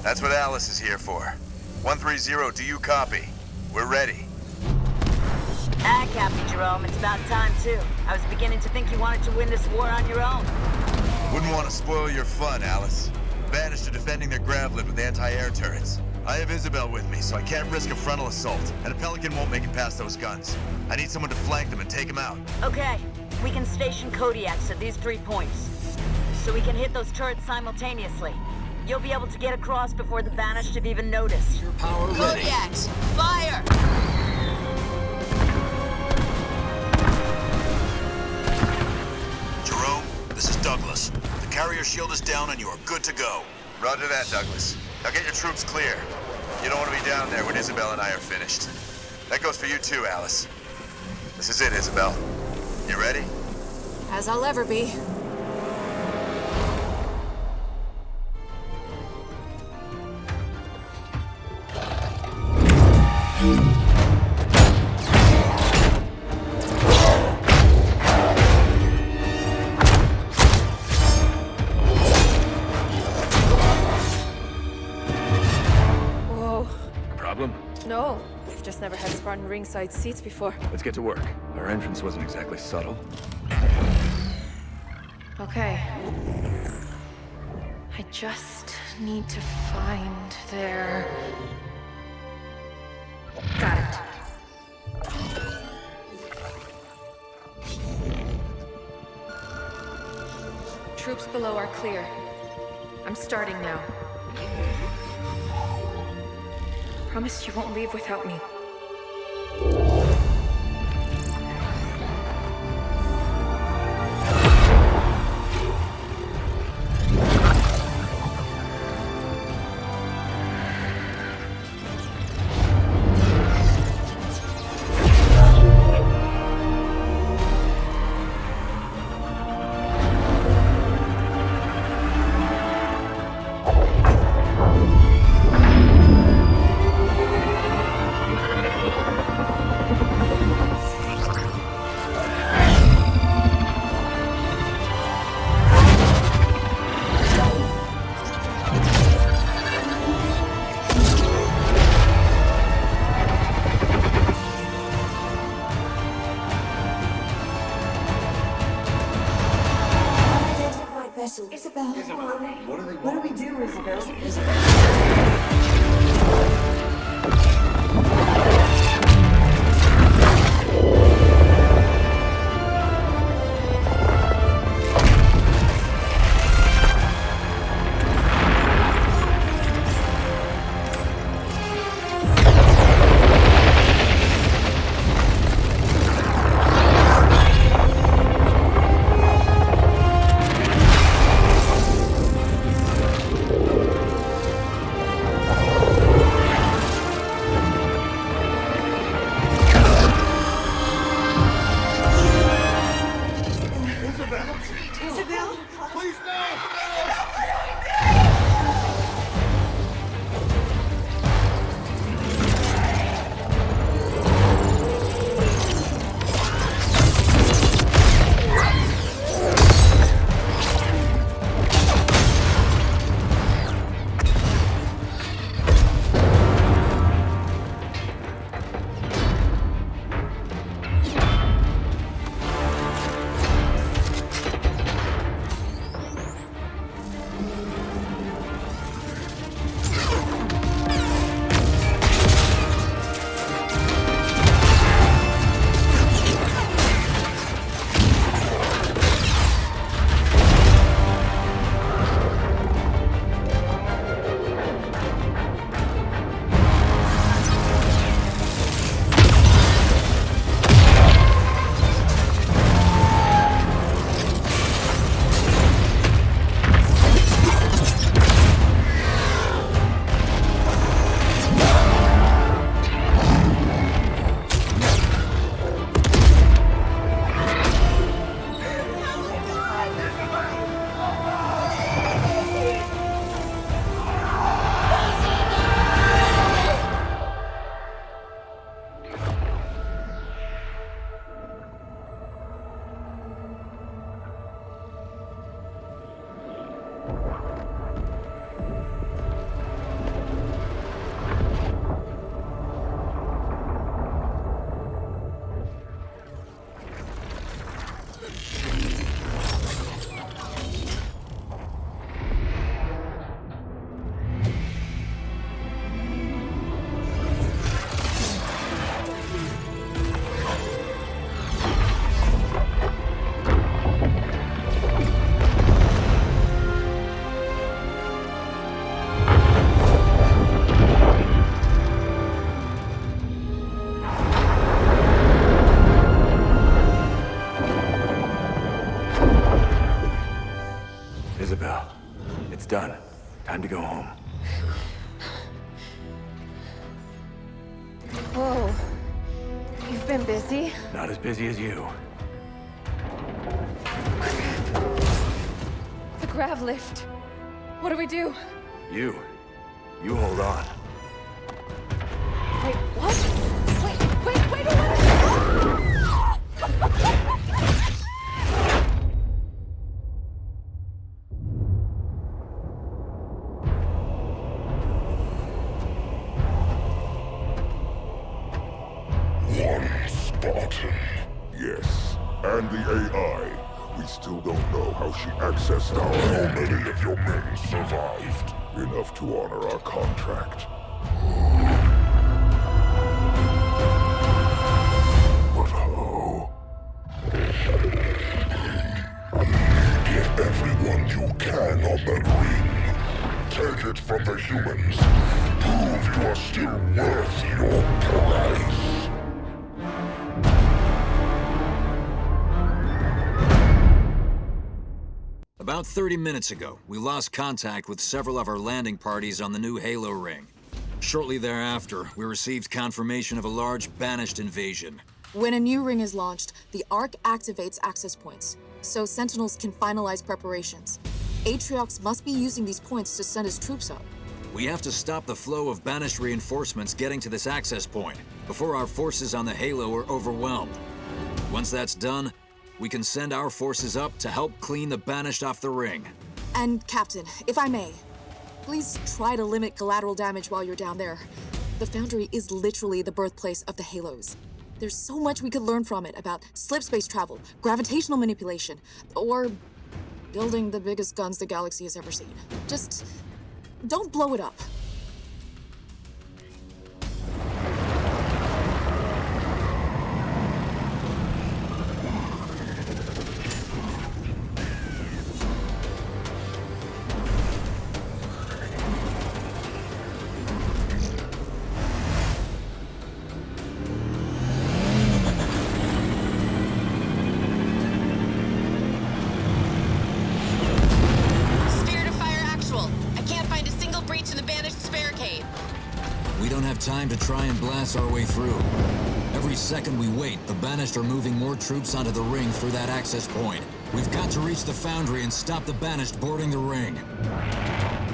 G: That's what Alice is here for. 130, do you copy? We're ready.
I: Ah, Captain Jerome, it's about time, too. I was beginning to think you wanted to win this war on your own.
G: Wouldn't want to spoil your fun, Alice. Banished are defending their grav lift with anti-air turrets. I have Isabel with me, so I can't risk a frontal assault, and a Pelican won't make it past those guns. I need someone to flank them and take them out.
I: Okay, we can station Kodiaks at these 3 points, so we can hit those turrets simultaneously. You'll be able to get across before the Banished have even noticed.
E: Your power ready.
I: Kodiaks, fire!
H: Jerome, this is Douglas. The carrier shield is down and you are good to go.
G: Roger that, Douglas. Now get your troops clear. You don't want to be down there when Isabel and I are finished. That goes for you too, Alice. This is it, Isabel. You ready?
L: As I'll ever be.
B: No, I've just never had Spartan ringside seats before.
C: Let's get to work. Our entrance wasn't exactly subtle.
B: Okay. I just need to find their... Got it. Troops below are clear. I'm starting now. Promise you won't leave without me.
P: Isabel. What do we do, Isabel?
D: done. Time to go home.
B: Whoa. You've been busy?
D: Not as busy as you.
B: The grav lift. What do we do?
D: You hold on.
B: Wait, what? Wait, what?
K: One Spartan. Yes, and the AI. We still don't know how she accessed our... How many of your men survived? Enough to honor our contract. But how? Get everyone you can on that ring. Take it from the humans. Prove you are still worth your price.
E: About 30 minutes ago, we lost contact with several of our landing parties on the new Halo ring. Shortly thereafter, we received confirmation of a large Banished invasion.
F: When a new ring is launched, the Ark activates access points, so Sentinels can finalize preparations. Atriox must be using these points to send his troops up.
E: We have to stop the flow of Banished reinforcements getting to this access point before our forces on the Halo are overwhelmed. Once that's done, we can send our forces up to help clean the Banished off the ring.
F: And Captain, if I may, please try to limit collateral damage while you're down there. The Foundry is literally the birthplace of the Halos. There's so much we could learn from it about slip space travel, gravitational manipulation, or building the biggest guns the galaxy has ever seen. Just don't blow it up.
E: Time to try and blast our way through. Every second we wait, the Banished are moving more troops onto the ring through that access point. We've got to reach the Foundry and stop the Banished boarding the ring.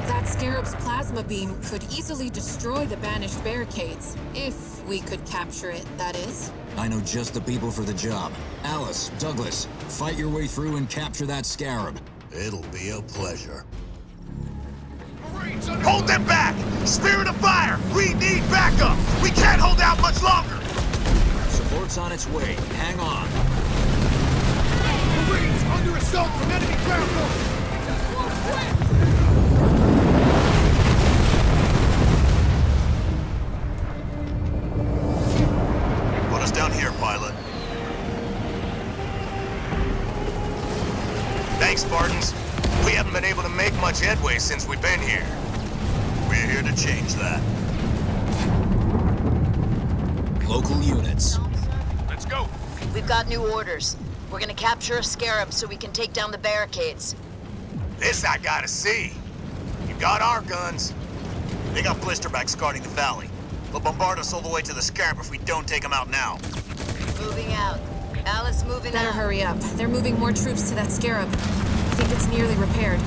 L: That Scarab's plasma beam could easily destroy the Banished barricades. If we could capture it, that is.
E: I know just the people for the job. Alice, Douglas, fight your way through and capture that Scarab.
H: It'll be a pleasure. Hold them back! Spirit of fire! We need backup! We can't hold out much longer!
E: Support's on its way. Hang on.
Q: Marines under assault from enemy ground forces! Just one quick!
H: Put us down here, pilot. Thanks, Spartans. We haven't been able to make much headway since we've been here. We're here to change that.
E: Local units.
J: Let's go.
I: We've got new orders. We're gonna capture a Scarab so we can take down the barricades.
H: This I gotta see. You got our guns. They got blisterbacks guarding the valley. They'll bombard us all the way to the Scarab if we don't take them out now.
I: Moving out. Alice moving
L: Better
I: out.
L: hurry up. They're moving more troops to that Scarab. I think it's nearly repaired.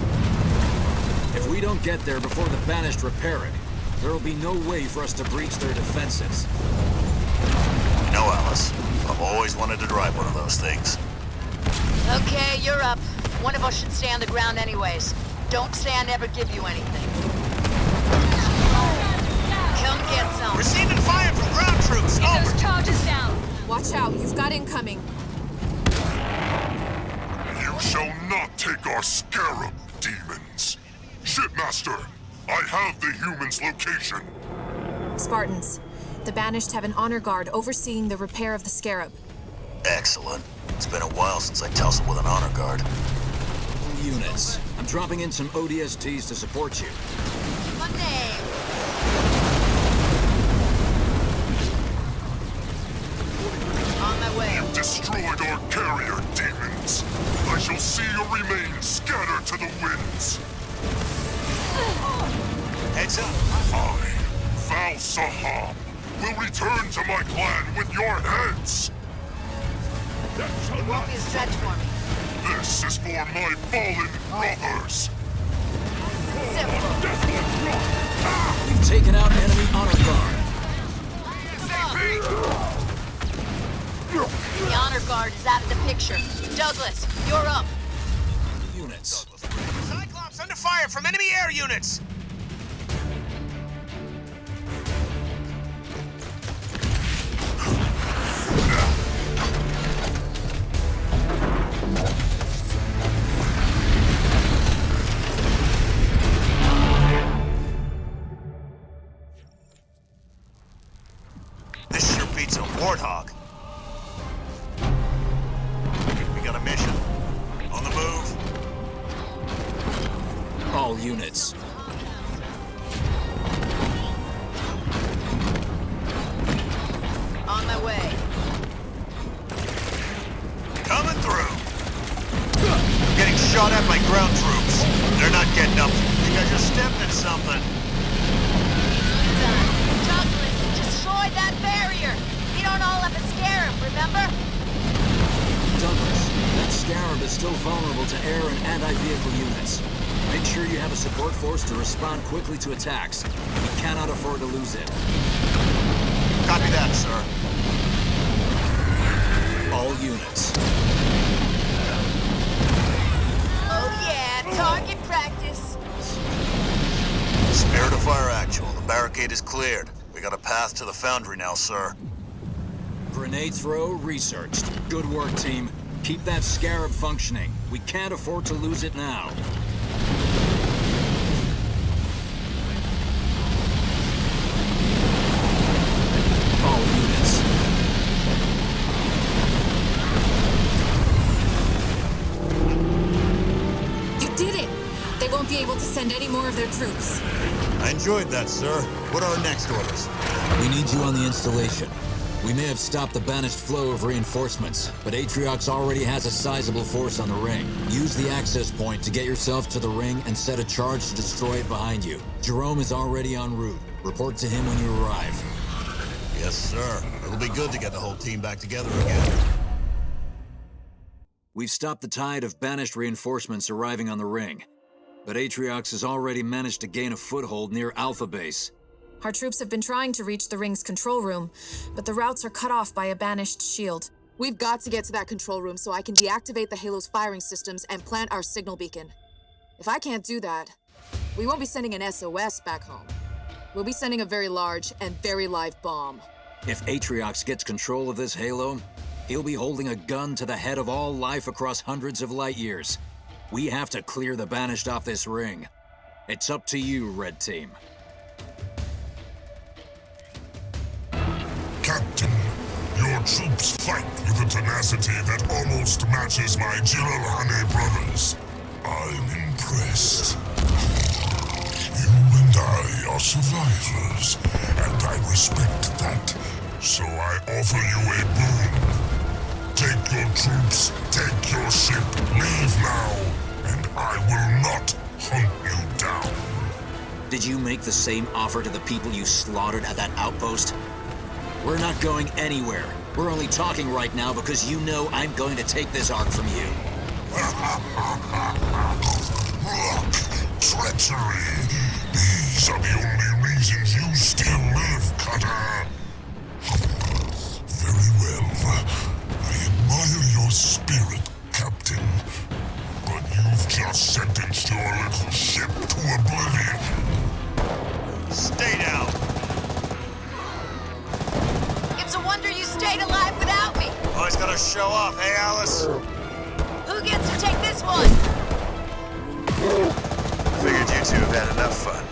E: If we don't get there before the Banished repair it, there'll be no way for us to breach their defenses.
H: No, Alice. I've always wanted to drive one of those things.
I: Okay, you're up. One of us should stay on the ground anyways. Don't say I never give you anything. Come get some.
H: Receiving fire from ground troops!
P: Get those charges down!
L: Watch out, you've got incoming.
K: You shall not take our Scarab, demons. Shipmaster, I have the humans' location.
L: Spartans, the Banished have an honor guard overseeing the repair of the Scarab.
H: Excellent. It's been a while since I tussled with an honor guard.
E: Units. I'm dropping in some ODSTs to support you.
I: Monday. On my way.
K: You destroyed our carrier, demons. I shall see your remains scattered to the winds.
D: pizza?
K: I, Val Sahab, will return to my clan with your heads!
N: It won't be a stretch for me.
K: This is for my fallen brothers!
E: We've taken out enemy honor guard.
N: The honor guard is out of the picture. Douglas, you're up.
E: Units.
M: Cyclops under fire from enemy air units!
H: This sure beats a warthog. We got a mission. On the move.
E: All units.
N: On my way.
H: Coming through. I'm getting shot at by ground troops. They're not getting up. You guys are stepping in something.
N: Douglas, destroy that barrier! We don't all have a scarab, remember?
E: Douglas, that Scarab is still vulnerable to air and anti-vehicle units. Make sure you have a support force to respond quickly to attacks. We cannot afford to lose it.
H: Copy that, sir.
E: All units.
N: Oh yeah, target practice.
H: Spirit of Fire Actual. The barricade is cleared. We got a path to the foundry now, sir.
E: Grenade throw researched. Good work, team. Keep that Scarab functioning. We can't afford to lose it now. All units.
L: You did it! They won't be able to send any more of their troops.
H: I enjoyed that, sir. What are our next orders?
E: We need you on the installation. We may have stopped the banished flow of reinforcements, but Atriox already has a sizable force on the ring. Use the access point to get yourself to the ring and set a charge to destroy it behind you. Jerome is already en route. Report to him when you arrive.
H: Yes, sir. It'll be good to get the whole team back together again.
E: We've stopped the tide of banished reinforcements arriving on the ring, but Atriox has already managed to gain a foothold near Alpha Base.
L: Our troops have been trying to reach the ring's control room, but the routes are cut off by a banished shield.
F: We've got to get to that control room so I can deactivate the Halo's firing systems and plant our signal beacon. If I can't do that, we won't be sending an SOS back home. We'll be sending a very large and very live bomb.
E: If Atriox gets control of this Halo, he'll be holding a gun to the head of all life across hundreds of light years. We have to clear the banished off this ring. It's up to you, Red Team.
K: Captain, your troops fight with a tenacity that almost matches my Jilalhane brothers. I'm impressed. You and I are survivors, and I respect that. So I offer you a boon. Take your troops, take your ship, leave now, and I will not hunt you down.
E: Did you make the same offer to the people you slaughtered at that outpost? We're not going anywhere. We're only talking right now because you know I'm going to take this Ark from you.
K: Look, treachery. These are the only reasons you still live, Cutter. Very well. I admire your spirit, Captain. But you've just sentenced your little ship to oblivion.
H: Stay down.
N: It's a wonder you stayed alive without me.
H: Always gotta show off, hey, Alice?
N: Who gets to take this one?
H: Figured you two have had enough fun.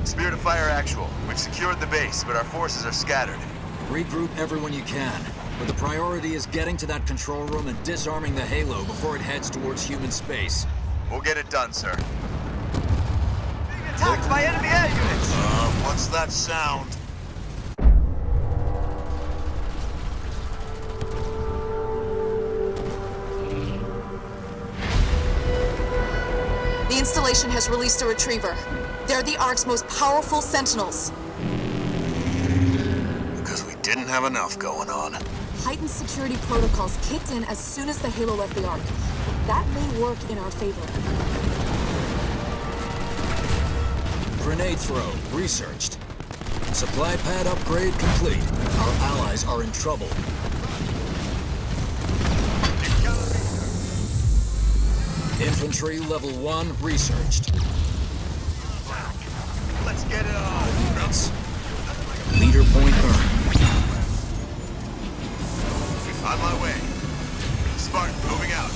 H: Spirit of Fire Actual. We've secured the base, but our forces are scattered.
E: Regroup everyone you can, but the priority is getting to that control room and disarming the Halo before it heads towards human space.
H: We'll get it done, sir.
M: Being attacked by enemy air units!
H: What's that sound?
F: The installation has released a retriever. They're the Ark's most powerful sentinels.
H: Because we didn't have enough going on.
F: Heightened security protocols kicked in as soon as the Halo left the Ark. That may work in our favor.
E: Grenade throw researched. Supply pad upgrade complete. Our allies are in trouble. Infantry level 1 researched.
H: Let's get it on.
E: Units. Leader point earned.
H: On my way. Spartan, moving out.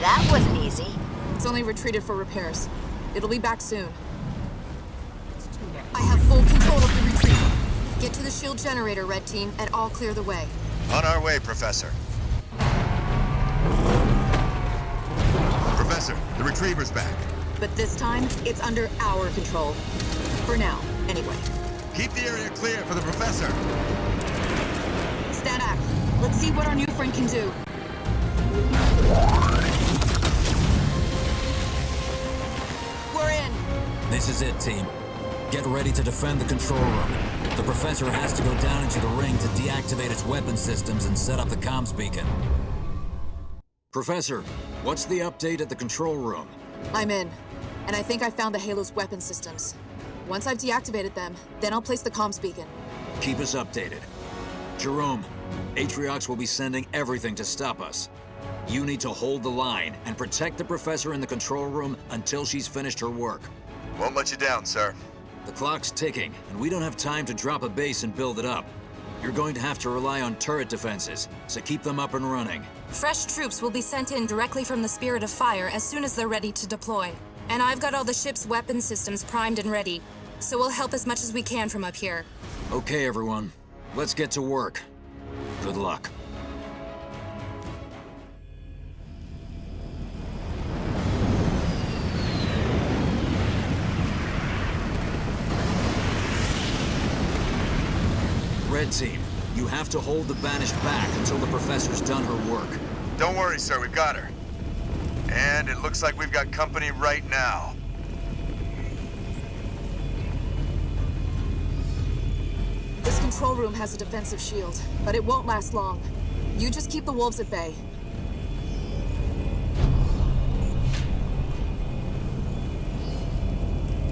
I: That wasn't easy.
F: It's only retreated for repairs. It'll be back soon. I have full control of the retriever. Get to the shield generator, Red Team, and I'll clear the way.
G: On our way, Professor. Professor, the retriever's back.
F: But this time, it's under our control. For now, anyway.
G: Keep the area clear for the Professor.
F: Stand back. Let's see what our new friend can do. We're in.
E: This is it, team. Get ready to defend the control room. The Professor has to go down into the ring to deactivate its weapon systems and set up the comms beacon. Professor, what's the update at the control room?
F: I'm in, and I think I found the Halo's weapon systems. Once I've deactivated them, then I'll place the comms beacon.
E: Keep us updated. Jerome, Atriox will be sending everything to stop us. You need to hold the line and protect the Professor in the control room until she's finished her work.
G: Won't let you down, sir.
E: The clock's ticking, and we don't have time to drop a base and build it up. You're going to have to rely on turret defenses, so keep them up and running.
L: Fresh troops will be sent in directly from the Spirit of Fire as soon as they're ready to deploy. And I've got all the ship's weapon systems primed and ready, so we'll help as much as we can from up here.
E: Okay, everyone. Let's get to work. Good luck. Red Team, you have to hold the Banished back until the Professor's done her work.
G: Don't worry, sir. We've got her. And it looks like we've got company right now.
F: This control room has a defensive shield, but it won't last long. You just keep the wolves at bay.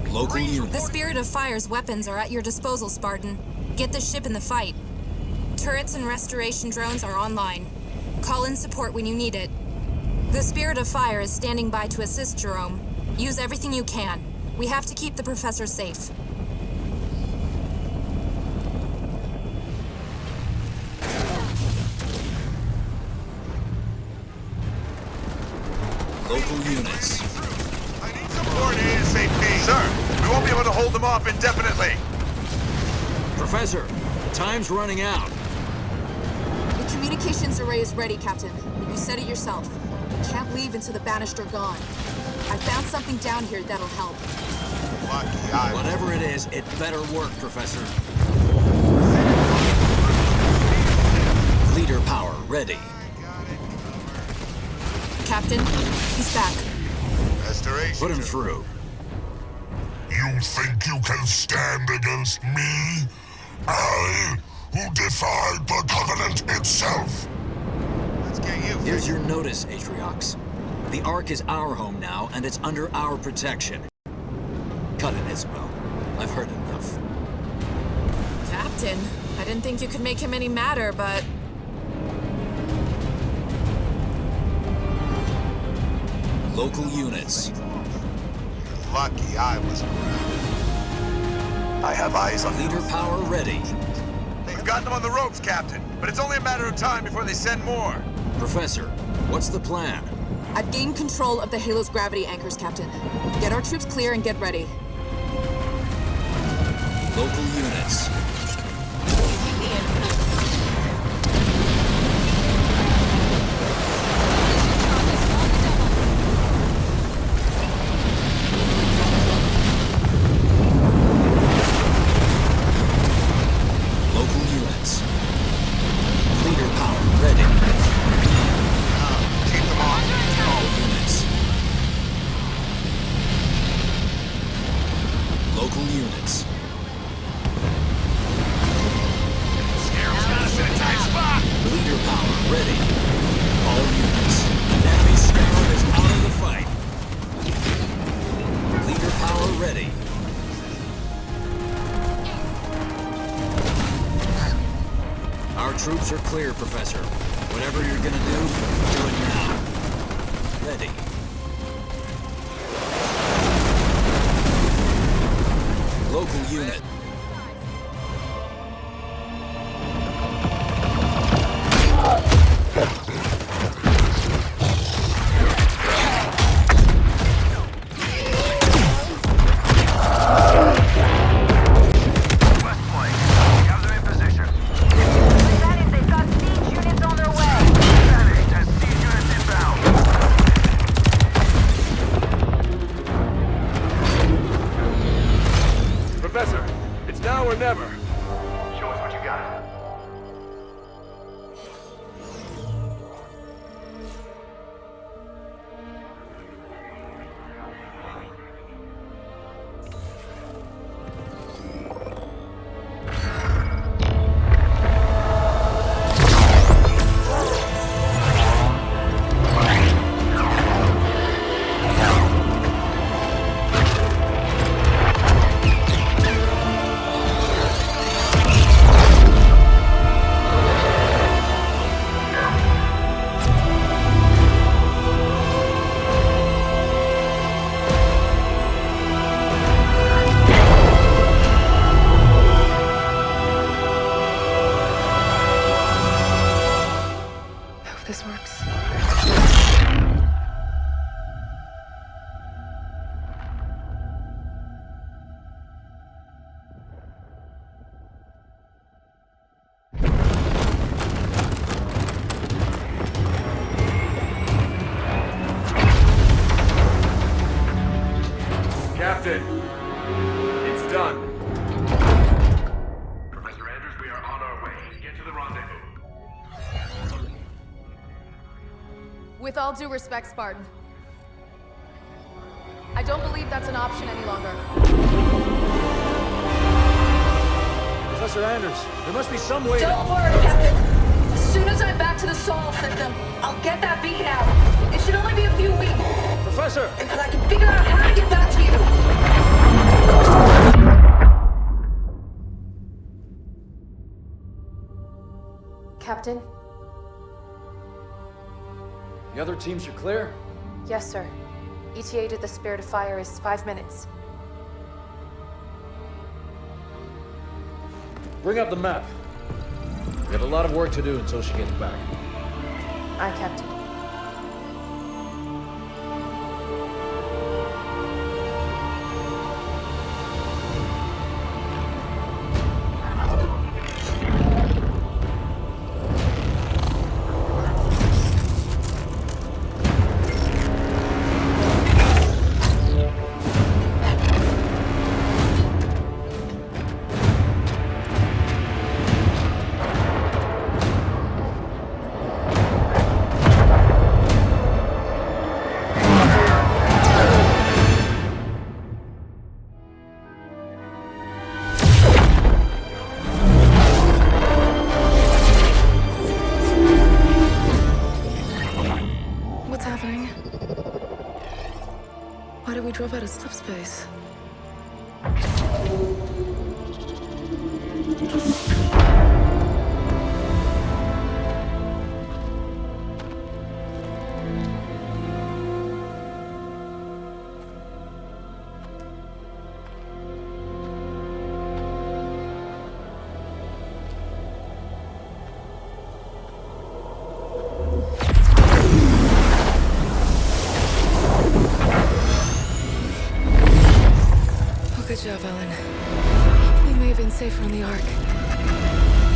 E: Local unit.
L: The Spirit of Fire's weapons are at your disposal, Spartan. Get the ship in the fight. Turrets and restoration drones are online. Call in support when you need it. The Spirit of Fire is standing by to assist, Jerome. Use everything you can. We have to keep the Professor safe.
E: Local units.
G: I need support ASAP. Sir, we won't be able to hold them off indefinitely.
E: Professor, time's running out.
F: The communications array is ready, Captain. You said it yourself. We can't leave until the Banished are gone. I found something down here that'll help.
G: Lucky I...
E: Whatever it is, it better work, Professor. Leader power ready.
F: Captain, he's back.
G: Restoration.
E: Put him through.
K: You think you can stand against me? I, who defied the Covenant itself?
G: Let's get you.
E: Here's your notice, Atriox. The Ark is our home now, and it's under our protection. Cut it, Isabel. I've heard enough.
L: Captain, I didn't think you could make him any madder, but...
E: Local units.
G: Lucky I was around. I have eyes on
E: Leader power ready.
G: We've got them on the ropes, Captain. But it's only a matter of time before they send more.
E: Professor, what's the plan?
F: I've gained control of the Halo's gravity anchors, Captain. Get our troops clear and get ready.
E: Local units. troops are clear, Professor. Whatever you're gonna do it now. Ready. Local unit.
O: Captain, it's done. Professor Andrews, we are on our way. Get to the rendezvous.
B: With all due respect, Spartan, I don't believe that's an option any longer.
C: Professor Anders, there must be some way.
P: Don't worry, Captain. As soon as I'm back to the Sol system, I'll get that beacon out. It should only be a few weeks.
C: Professor!
P: And I can figure out how to get back to you.
B: Captain?
C: The other teams are clear?
B: Yes, sir. ETA to the Spirit of Fire is 5 minutes.
C: Bring up the map. We have a lot of work to do until she gets back.
B: Aye, Captain. Why did we drop out of slip space? Good job, Ellen. We may have been safer on the Ark.